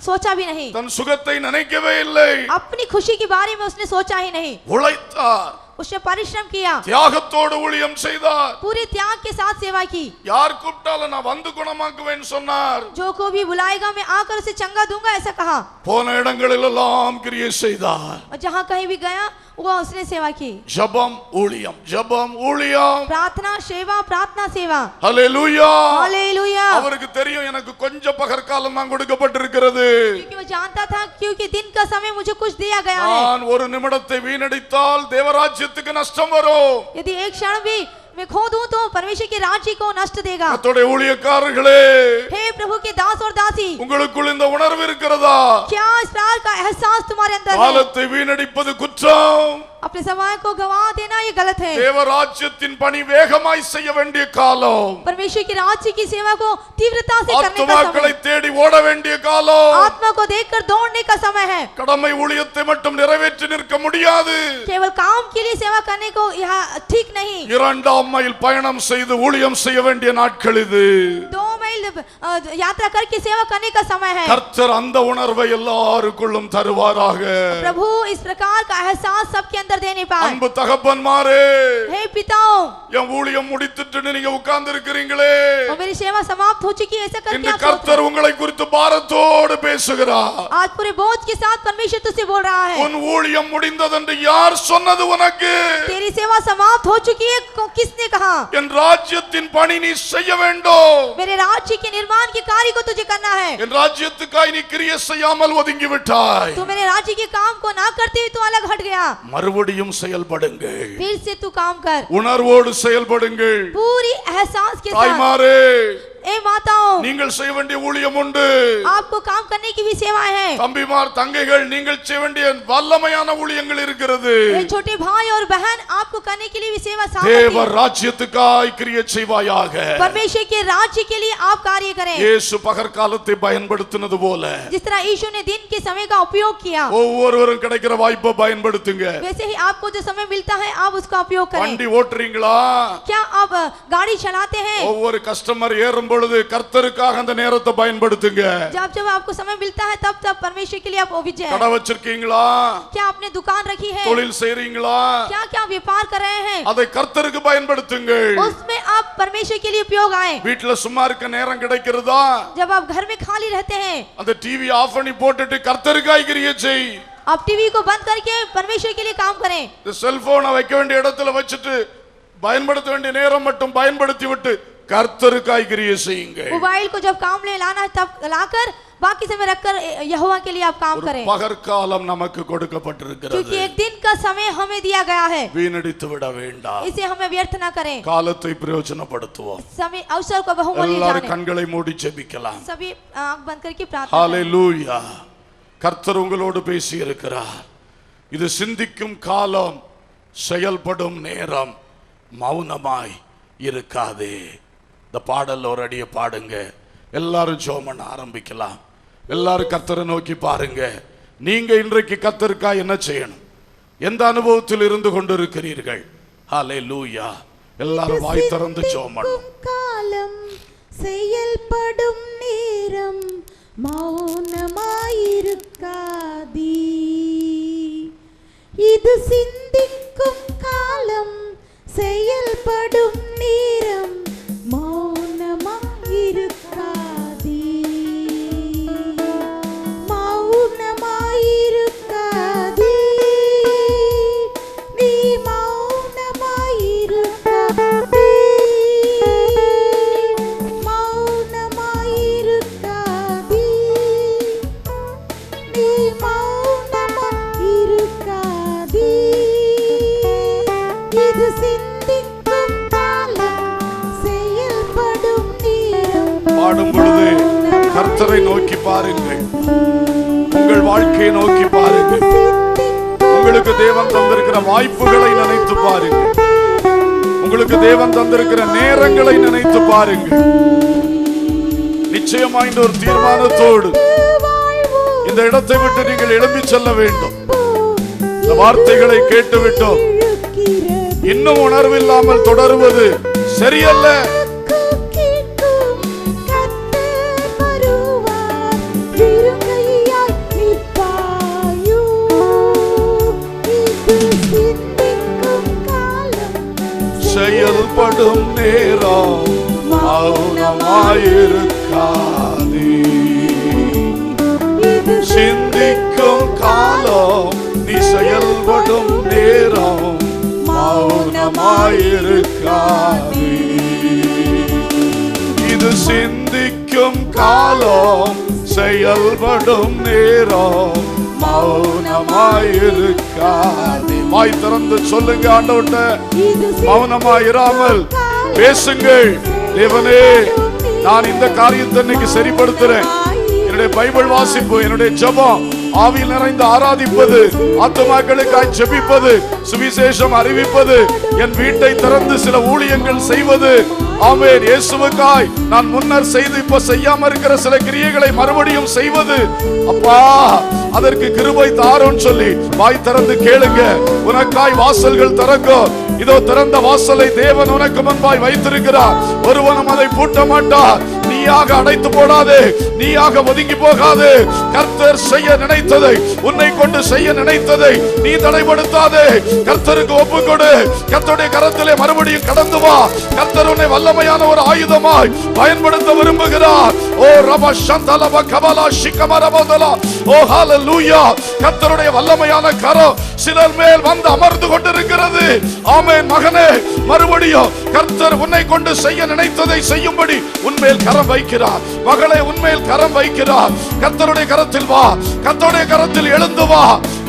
सोचा भी नहीं, தன் சுகத்தை நினைக்கவே இல்லை, अपनी खुशी के बारे में उसने सोचा ही नहीं। உழைத்தார், उसने परिश्रम किया, தியாகத்தோடு ஊழியம் செய்தார்। पूरे त्याग के साथ सेवा की। யார் கூப்பிட்டாலும் நான் வந்து குணமாக்குவேன்னு சொன்னார்। जो को भी बुलाएगा मैं आकर उसे चंगा दूंगा, ऐसा कहा। போன இடங்களிலெல்லாம் கிரியை செய்தார்। और जहाँ कहीं भी गया वो उसने सेवा की। ஜெபம் ஊழியம், ஜெபம் ஊழியம், प्रार्थना सेवा, प्रार्थना सेवा। ஹல்லேலூயா, हालेलुया। அவருக்கு தெரியும் எனக்கு கொஞ்சம் பகற்காலம் தான் கொடுக்கப்பட்டிருக்கிறது। क्योंकि वो जानता था क्योंकि दिन का समय मुझे कुछ दिया गया है। நான் ஒரு நிமிடத்தை வீணடித்தால் தேவராஜ்யத்துக்கு நஷ்டம் வரும்। यदि एक क्षण भी मैं खो दूं तो परमेश्वर के राज्य को नष्ट देगा। கர்த்தருடைய ஊழியக்காரர்களே, हे प्रभु के दास और दासी, உங்களுக்குள் இந்த உணர்வு இருக்கிறதா? क्या इस प्रकार का एहसास तुम्हारे अंदर है? காலத்தை வீணடிப்பது குற்றம், अपने समय को गवा देना ये गलत है। தேவராஜ்யத்தின் பணி வேகமாய் செய்ய வேண்டிய காலம், परमेश्वर के राज्य की सेवा को तीव्रता से करने का ஆத்துமாக்களை समय, தேடி ஓட வேண்டிய காலம்। आत्मा को देखकर दौड़ने का समय है। கடமை ஊழியத்தை மட்டும் நிறைவேற்றி நிற்க முடியாது। केवल काम के लिए सेवा करने को यह ठीक नहीं। 2 மைல் பயணம் செய்து ஊழியம் செய்ய வேண்டிய நாட்கள் இது। 2 மைल यात्रा करके सेवा करने का समय है। கர்த்தர் அந்த உணர்வை எல்லாருக்குள்ளும் தருவாராக। प्रभु इस प्रकार का एहसास सबके अंदर देने पाए। அன்பு தகப்பன்மாரே, हे पिताओं, என் ஊழியம் முடித்துட்டு நீங்க உட்கார்ந்து இருக்கிறீங்களே, और मेरी सेवा समाप्त हो चुकी है, ऐसा करके இன்று आप सोच रहे கர்த்தர் உங்களை குறித்து பாரத்தோடு பேசுகிறார்। हैं। आज पूरे बोझ के साथ परमेश्वर तुझसे बोल रहा है। உன் ஊழியம் முடிந்ததென்று யார் சொன்னது உனக்கு? तेरी सेवा समाप्त हो चुकी है, किसने कहा? என் ராஜ்யத்தின் பணி நீ செய்ய வேண்டும்। मेरे राज्य के निर्माण के कार्य को तुझे करना है। என் ராஜ்யத்துக்காய் நீ கிரியை செய்யாமல் ஒதுங்கி விட்டாய்। तू मेरे राज्य के काम को ना करते हुए तू अलग हट गया। மறுபடியும் செயல்படுங்கள், फिर से तू काम कर, உணர்வோடு செயல்படுங்கள்। पूरी एहसास के साथ। தாய்மாரே, ए माताओं, நீங்கள் செய்ய வேண்டிய ஊழியம் உண்டு। आपको काम करने की भी सेवाएं हैं। தம்பிமார் தங்கைகள், நீங்கள் செய்ய வேண்டிய வல்லமையான ஊழியங்கள் இருக்கிறது। ए छोटे भाई और बहन, आपको करने के लिए भी सेवा தேவ सामर्थ्य है। ராஜ்யத்துக்காய் கிரியை செய்வாயாக। परमेश्वर के राज्य के लिए आप कार्य करें। இயேசு பகற்காலத்தை பயன்படுத்தினது போல जिस तरह यीशु ने दिन के समय का उपयोग किया, ஒவ்வொருவரும் கிடைக்கிற வாய்ப்பை பயன்படுத்துங்க। वैसे ही आपको जो समय मिलता है आप उसका उपयोग करें। வண்டி ஓட்டுறீங்களா? क्या आप गाड़ी चलाते हैं? ஒவ்வொரு கஸ்டமர் ஏறும் பொழுது கர்த்தருக்காக அந்த நேரத்தை பயன்படுத்துங்க। जब जब आपको समय मिलता है तब तब परमेश्वर के लिए आप विजय। கடை வச்சிருக்கீங்களா? क्या आपने दुकान रखी है? தொழில் செய்றீங்களா? क्या क्या व्यापार कर रहे हैं? அதை கர்த்தருக்கு பயன்படுத்துங்கள்। उसमें आप परमेश्वर के लिए उपयोग आए। வீட்ல சும்மா இருக்க நேரம் கிடைக்கிறதா? जब आप घर में खाली रहते हैं, அந்த டிவி ஆஃப் பண்ணி போட்டுட்டு கர்த்தருக்காய் கிரியை செய்। आप टीवी को बंद करके परमेश्वर के लिए काम करें। இந்த செல்போனை வைக்க வேண்டிய இடத்துல வச்சுட்டு பயன்படுத்த வேண்டிய நேரம் மட்டும் பயன்படுத்தி விட்டு கர்த்தருக்காய் கிரியை செய்யுங்க। मोबाइल को जब काम में लाना है तब लाकर, बाकी समय रखकर यहोवा के लिए आप काम ஒரு करें। பகற்காலம் நமக்கு கொடுக்கப்பட்டிருக்கிறது। क्योंकि एक दिन का समय हमें दिया गया है, வீணடித்து விட வேண்டாம்। इसे हमें व्यर्थ ना करें। காலத்தை பிரயோஜனப்படுத்துவோம்। समय अवसर को बहुमूल्य எல்லாரும் जाने। கண்களை மூடி ஜெபிக்கலாம்। सभी आंख बंद करके प्रार्थना करें। ஹalleluya। கர்த்தர் உங்களோடு பேசி இருக்கிறார்। இது சிந்திக்கும் காலம், செயல்படும் நேரம், மௌனமாய் இருக்காதே। இந்த பாடல் ஒரு அடியை பாடுங்க, எல்லாரும் ஜெபம் பண்ண ஆரம்பிக்கலாம்। எல்லாரும் கர்த்தரை நோக்கி பாருங்க। நீங்க இன்றைக்கு கர்த்தருக்காக என்ன செய்யணும்? எந்த அனுபவத்தில் இருந்து கொண்டிருக்கிறீர்கள்? ஹalleluya। எல்லாரும் வாய் திறந்து ஜெபம் பண்ணுங்க। காலம் செயல்படும் நேரம் மௌனமாயிருக்காதீ, இது சிந்திக்கும் காலம் செயல்படும் நேரம் மௌனமாயிருக்காதீ, மௌனமாயிருக்காதீ, நீ மௌனமாயிருக்காதீ, மௌனமாயிருக்காதீ, நீ மௌனமாயிருக்காதீ, இது சிந்திக்கும் காலம் செயல்படும் நேரம். பாடும் பொழுது கர்த்தரை நோக்கி பாருங்கள், உங்கள் வாழ்க்கையை நோக்கி பாருங்கள், உங்களுக்கு தேவன் தந்திருக்கிற வாய்ப்புகளை நினைத்து பாருங்கள், உங்களுக்கு தேவன் தந்திருக்கிற நேரங்களை நினைத்து பாருங்கள். நிச்சயமா இந்த ஒரு தீர்மானத்தோடு இந்த இடத்தை விட்டு நீங்கள் எழும்பி செல்ல வேண்டும். இந்த வார்த்தைகளை கேட்டுவிட்டோம், இன்னும் உணர்வில்லாமல் தொடருவது சரியல்ல. செயல்படும் நேரம் மௌனமாயிருக்காதே. சிந்திக்கும் காலம் நீ செயல்படும் நேரம் மௌனமாயிருக்காதே. இது சிந்திக்கும் காலம் செயல்படும் நேரம் மௌனமாயிருக்காதே. வாய் திறந்து சொல்லுங்க ஆண்டவர்ட்ட, மௌனமாயிராமல் பேசுங்கள். தேவனே, நான் இந்த காரியத்தை இன்னைக்கு சரிப்படுத்துறேன். என்னுடைய பைபிள் வாசிப்பு, என்னுடைய ஜெபம், ஆவியில் நிறைந்து ஆராதிப்பது, ஆத்துமாக்களுக்காய் ஜெபிப்பது, சுவிசேஷம் அறிவிப்பது, என் வீட்டை திறந்து சில ஊழியங்கள் செய்வது, ஆமென், இயேசுவுக்காய் நான் முன்னர் செய்து இப்ப செய்யாம இருக்கிற சில கிரியைகளை மறுபடியும் செய்வது, அப்பா அதற்கு கிருபை தாரோன்னு சொல்லி வாய் திறந்து கேளுங்க. உனக்காய் வாசல்கள் திறக்கும். இதோ திறந்த வாசலை தேவன் உனக்கு முன்பாய் வைத்திருக்கிறார். ஒருவனும் அதை பூட்ட மாட்டார். நீயாக அடைத்து போடாதே, நீயாக ஒதுங்கி போகாதே. கர்த்தர் செய்ய நினைத்ததை, உன்னை கொண்டு செய்ய நினைத்ததை நீ தடைப்படுத்தாதே. கர்த்தருக்கு ஒப்பு கொடு. கர்த்தருடைய கரத்திலே மறுபடியும் கடந்து வா. கர்த்தர் உன்னை வல்லமையான ஒரு ஆயுதமாய் பயன்படுத்த விரும்புகிறார். ஓ ரப சந்தலப கபலா ஷிகமரபதலா. ஓ ஹalleluya. கர்த்தருடைய வல்லமையான கரம் சிலர் மேல் வந்து அமர்ந்து கொண்டிருக்கிறது. ஆமென். மகனே, மறுபடியும் கர்த்தர் உன்னை கொண்டு செய்ய நினைத்ததை செய்யும்படி உன்மேல் கரம் வைக்கிறார். மகளே, உன்மேல் கரம் வைக்கிறார். கர்த்தருடைய கரத்தில் வா. கர்த்தருடைய கரத்தில் எழுந்து வா.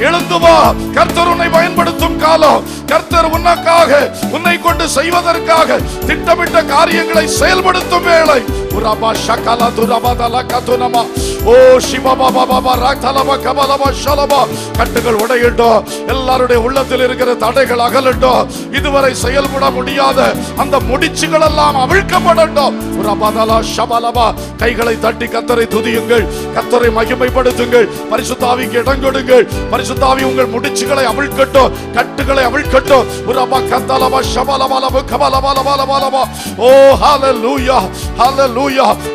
எழுந்து வா. கர்த்தர் உன்னை பயன்படுத்தும் காலம். கர்த்தர் உனக்காக, உன்னை கொண்டு செய்வதற்காக திட்டமிட்ட காரியங்களை செயல்படுத்தும் வேளை. உரபா ஷகலா துரபதல கதுனமா. ஓ சிபபா பாபா ரக்தலபா கபலபா ஷலபா. கட்டுகள் உடையட்டும். எல்லாருடைய உள்ளத்தில் இருக்கிற தடைகள் அகலட்டும். இதுவரை செயல்பட முடியாத அந்த முடிச்சுகள் எல்லாம் அவிழ்க்கப்படட்டும். உரபதல ஷபலபா. கைகளை தட்டி கர்த்தரை துதியுங்கள். கர்த்தரை மகிமைப்படுத்துங்கள். பரிசுத்த ஆவிக்கு இடம் கொடுங்கள். பரிசுத்த ஆவி உங்கள் முடிச்சுகளை அவிழ்க்கட்டும். கட்டுகளை அவிழ்க்கட்டும். உரபா கதலபா ஷபலபலபா கபலபலபலபலபா. ஓ ஹalleluya, ஹalleluya.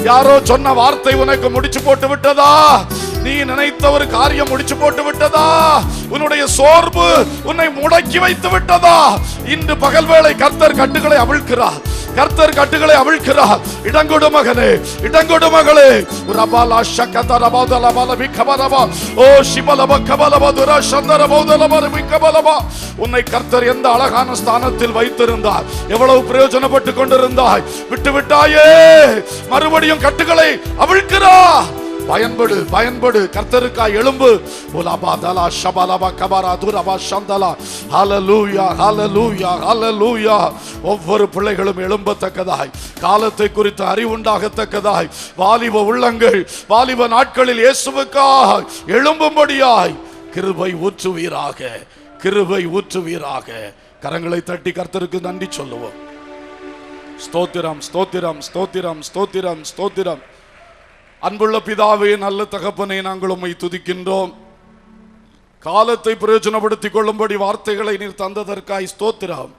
யாரோ சொன்ன வார்த்தை உனக்கு முடிச்சு போட்டு விட்டதா? நீ நினைத்த ஒரு காரியம் முடிச்சு போட்டு விட்டதா? உன்னுடைய சோர்வு உன்னை முடக்கி வைத்து விட்டதா? இன்று பகல் வேளை கர்த்தர் கட்டுகளை அவிழ்க்கிறார். கர்த்தர் கட்டுகளை அவிழ்க்கிறார். இடங்கொடு மகனே, இடங்கொடு மகளே. ரபாலா ஷகதரபதலபல விகபலபா. ஓ சிபலப கபலப துர சந்தரபதலப விகபலபா. உன்னை கர்த்தர் எந்த அழகான ஸ்தானத்தில் வைத்திருந்தார். எவ்வளவு பிரயோஜனப்பட்டு கொண்டிருந்தாய். விட்டு விட்டாயே. மறுபடியும் கட்டுகளை அவிழ்க்கிறார். பயன்படு, பயன்படு. கர்த்தருக்காய் எழும்பு. உலபாதலா ஷபலபா கபரா துரபா சந்தலா. ஹalleluya, ஹalleluya, ஹalleluya. ஒவ்வொரு பிள்ளைகளும் எழும்பத்தக்கதாய், காலத்தை குறித்து அறிவுண்டாகத்தக்கதாய், வாலிப உள்ளங்கள் வாலிப நாட்களில் இயேசுவுக்காய் எழும்பும்படியாய் கிருபை ஊற்றுவீராக, கிருபை ஊற்றுவீராக. கரங்களை தட்டி கர்த்தருக்கு நன்றி சொல்லுவோம். ஸ்தோத்திரம், ஸ்தோத்திரம், ஸ்தோத்திரம், ஸ்தோத்திரம், ஸ்தோத்திரம். அன்புள்ள பிதாவே, நல்ல தகப்பனே, நாங்கள் உம்மை துதிக்கின்றோம். காலத்தை பிரயோஜனப்படுத்திக் கொள்ளும்படி வார்த்தைகளை நீர் தந்ததற்காய் ஸ்தோத்திரம்.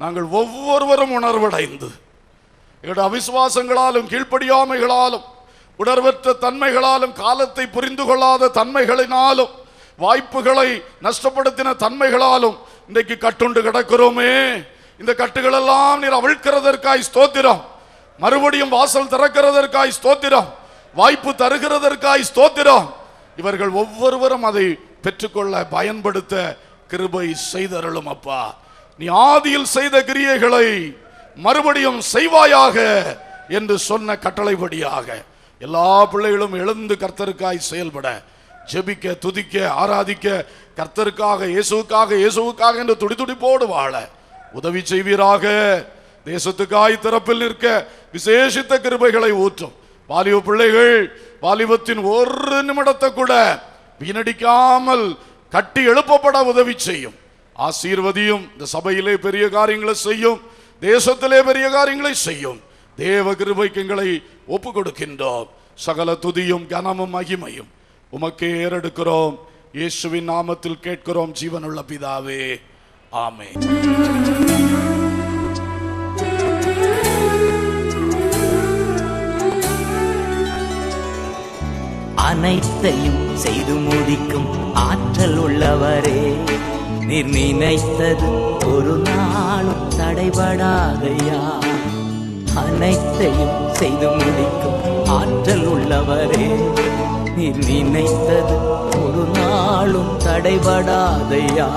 நாங்கள் ஒவ்வொருவரும் உணர்வடைந்து எங்களுடைய அவிசுவாசங்களாலும் கீழ்ப்படியாமைகளாலும் உணர்வற்ற தன்மைகளாலும் காலத்தை புரிந்து கொள்ளாத தன்மைகளினாலும் வாய்ப்புகளை நஷ்டப்படுத்தின தன்மைகளாலும் இன்றைக்கு கட்டுண்டு கிடக்கிறோமே. இந்த கட்டுகள் எல்லாம் நீர் அவிழ்க்கிறதற்காய் ஸ்தோத்திரம். மறுபடியும் வாசல் திறக்கிறதற்காய் ஸ்தோத்திரம். வாய்ப்பு தருகிறதற்காய் ஸ்தோத்திரம். இவர்கள் ஒவ்வொருவரும் அதை பெற்றுக்கொள்ள பயன்படுத்த கிருபை செய்தருளும் அப்பா. நீ ஆதியில் செய்த கிரியைகளை மறுபடியும் செய்வாயாக என்று சொன்ன கட்டளைப்படியாக எல்லா பிள்ளைகளும் எழுந்து கர்த்தருக்காய் செயல்பட, ஜெபிக்க, துதிக்க, ஆராதிக்க, கர்த்தருக்காக, இயேசுவுக்காக, இயேசுவுக்காக என்று துடிதுடிப்போடு வாழ உதவி செய்வீராக. தேசத்துக்காய் திறப்பில் நிற்க விசேஷித்த கிருபைகளை ஊற்றும். வாலிப பிள்ளைகள் வாலிபத்தின் ஒரு நிமிடத்தை கூட வீணடிக்காமல் கட்டி எழுப்பப்பட உதவி செய்யும். ஆசீர்வதியும். இந்த சபையிலே பெரிய காரியங்களை செய்யும். தேசத்திலே பெரிய காரியங்களை செய்யும். தேவ கிருபைக்கு எங்களை ஒப்பு கொடுக்கின்றோம். சகல துதியும் கனமும் மகிமையும் உமக்கே ஏறெடுக்கிறோம். இயேசுவின் நாமத்தில் கேட்கிறோம் ஜீவனுள்ள பிதாவே, ஆமென். அனைத்தையும் செய்து முடிக்கும் ஆற்றல் உள்ளவரே, நீர் நினைத்தது ஒரு நாளும் தடைபடாதையா. அனைத்தையும் செய்து முடிக்கும் ஆற்றல் உள்ளவரே, நீர் நினைத்தது ஒரு நாளும் தடைபடாதையா.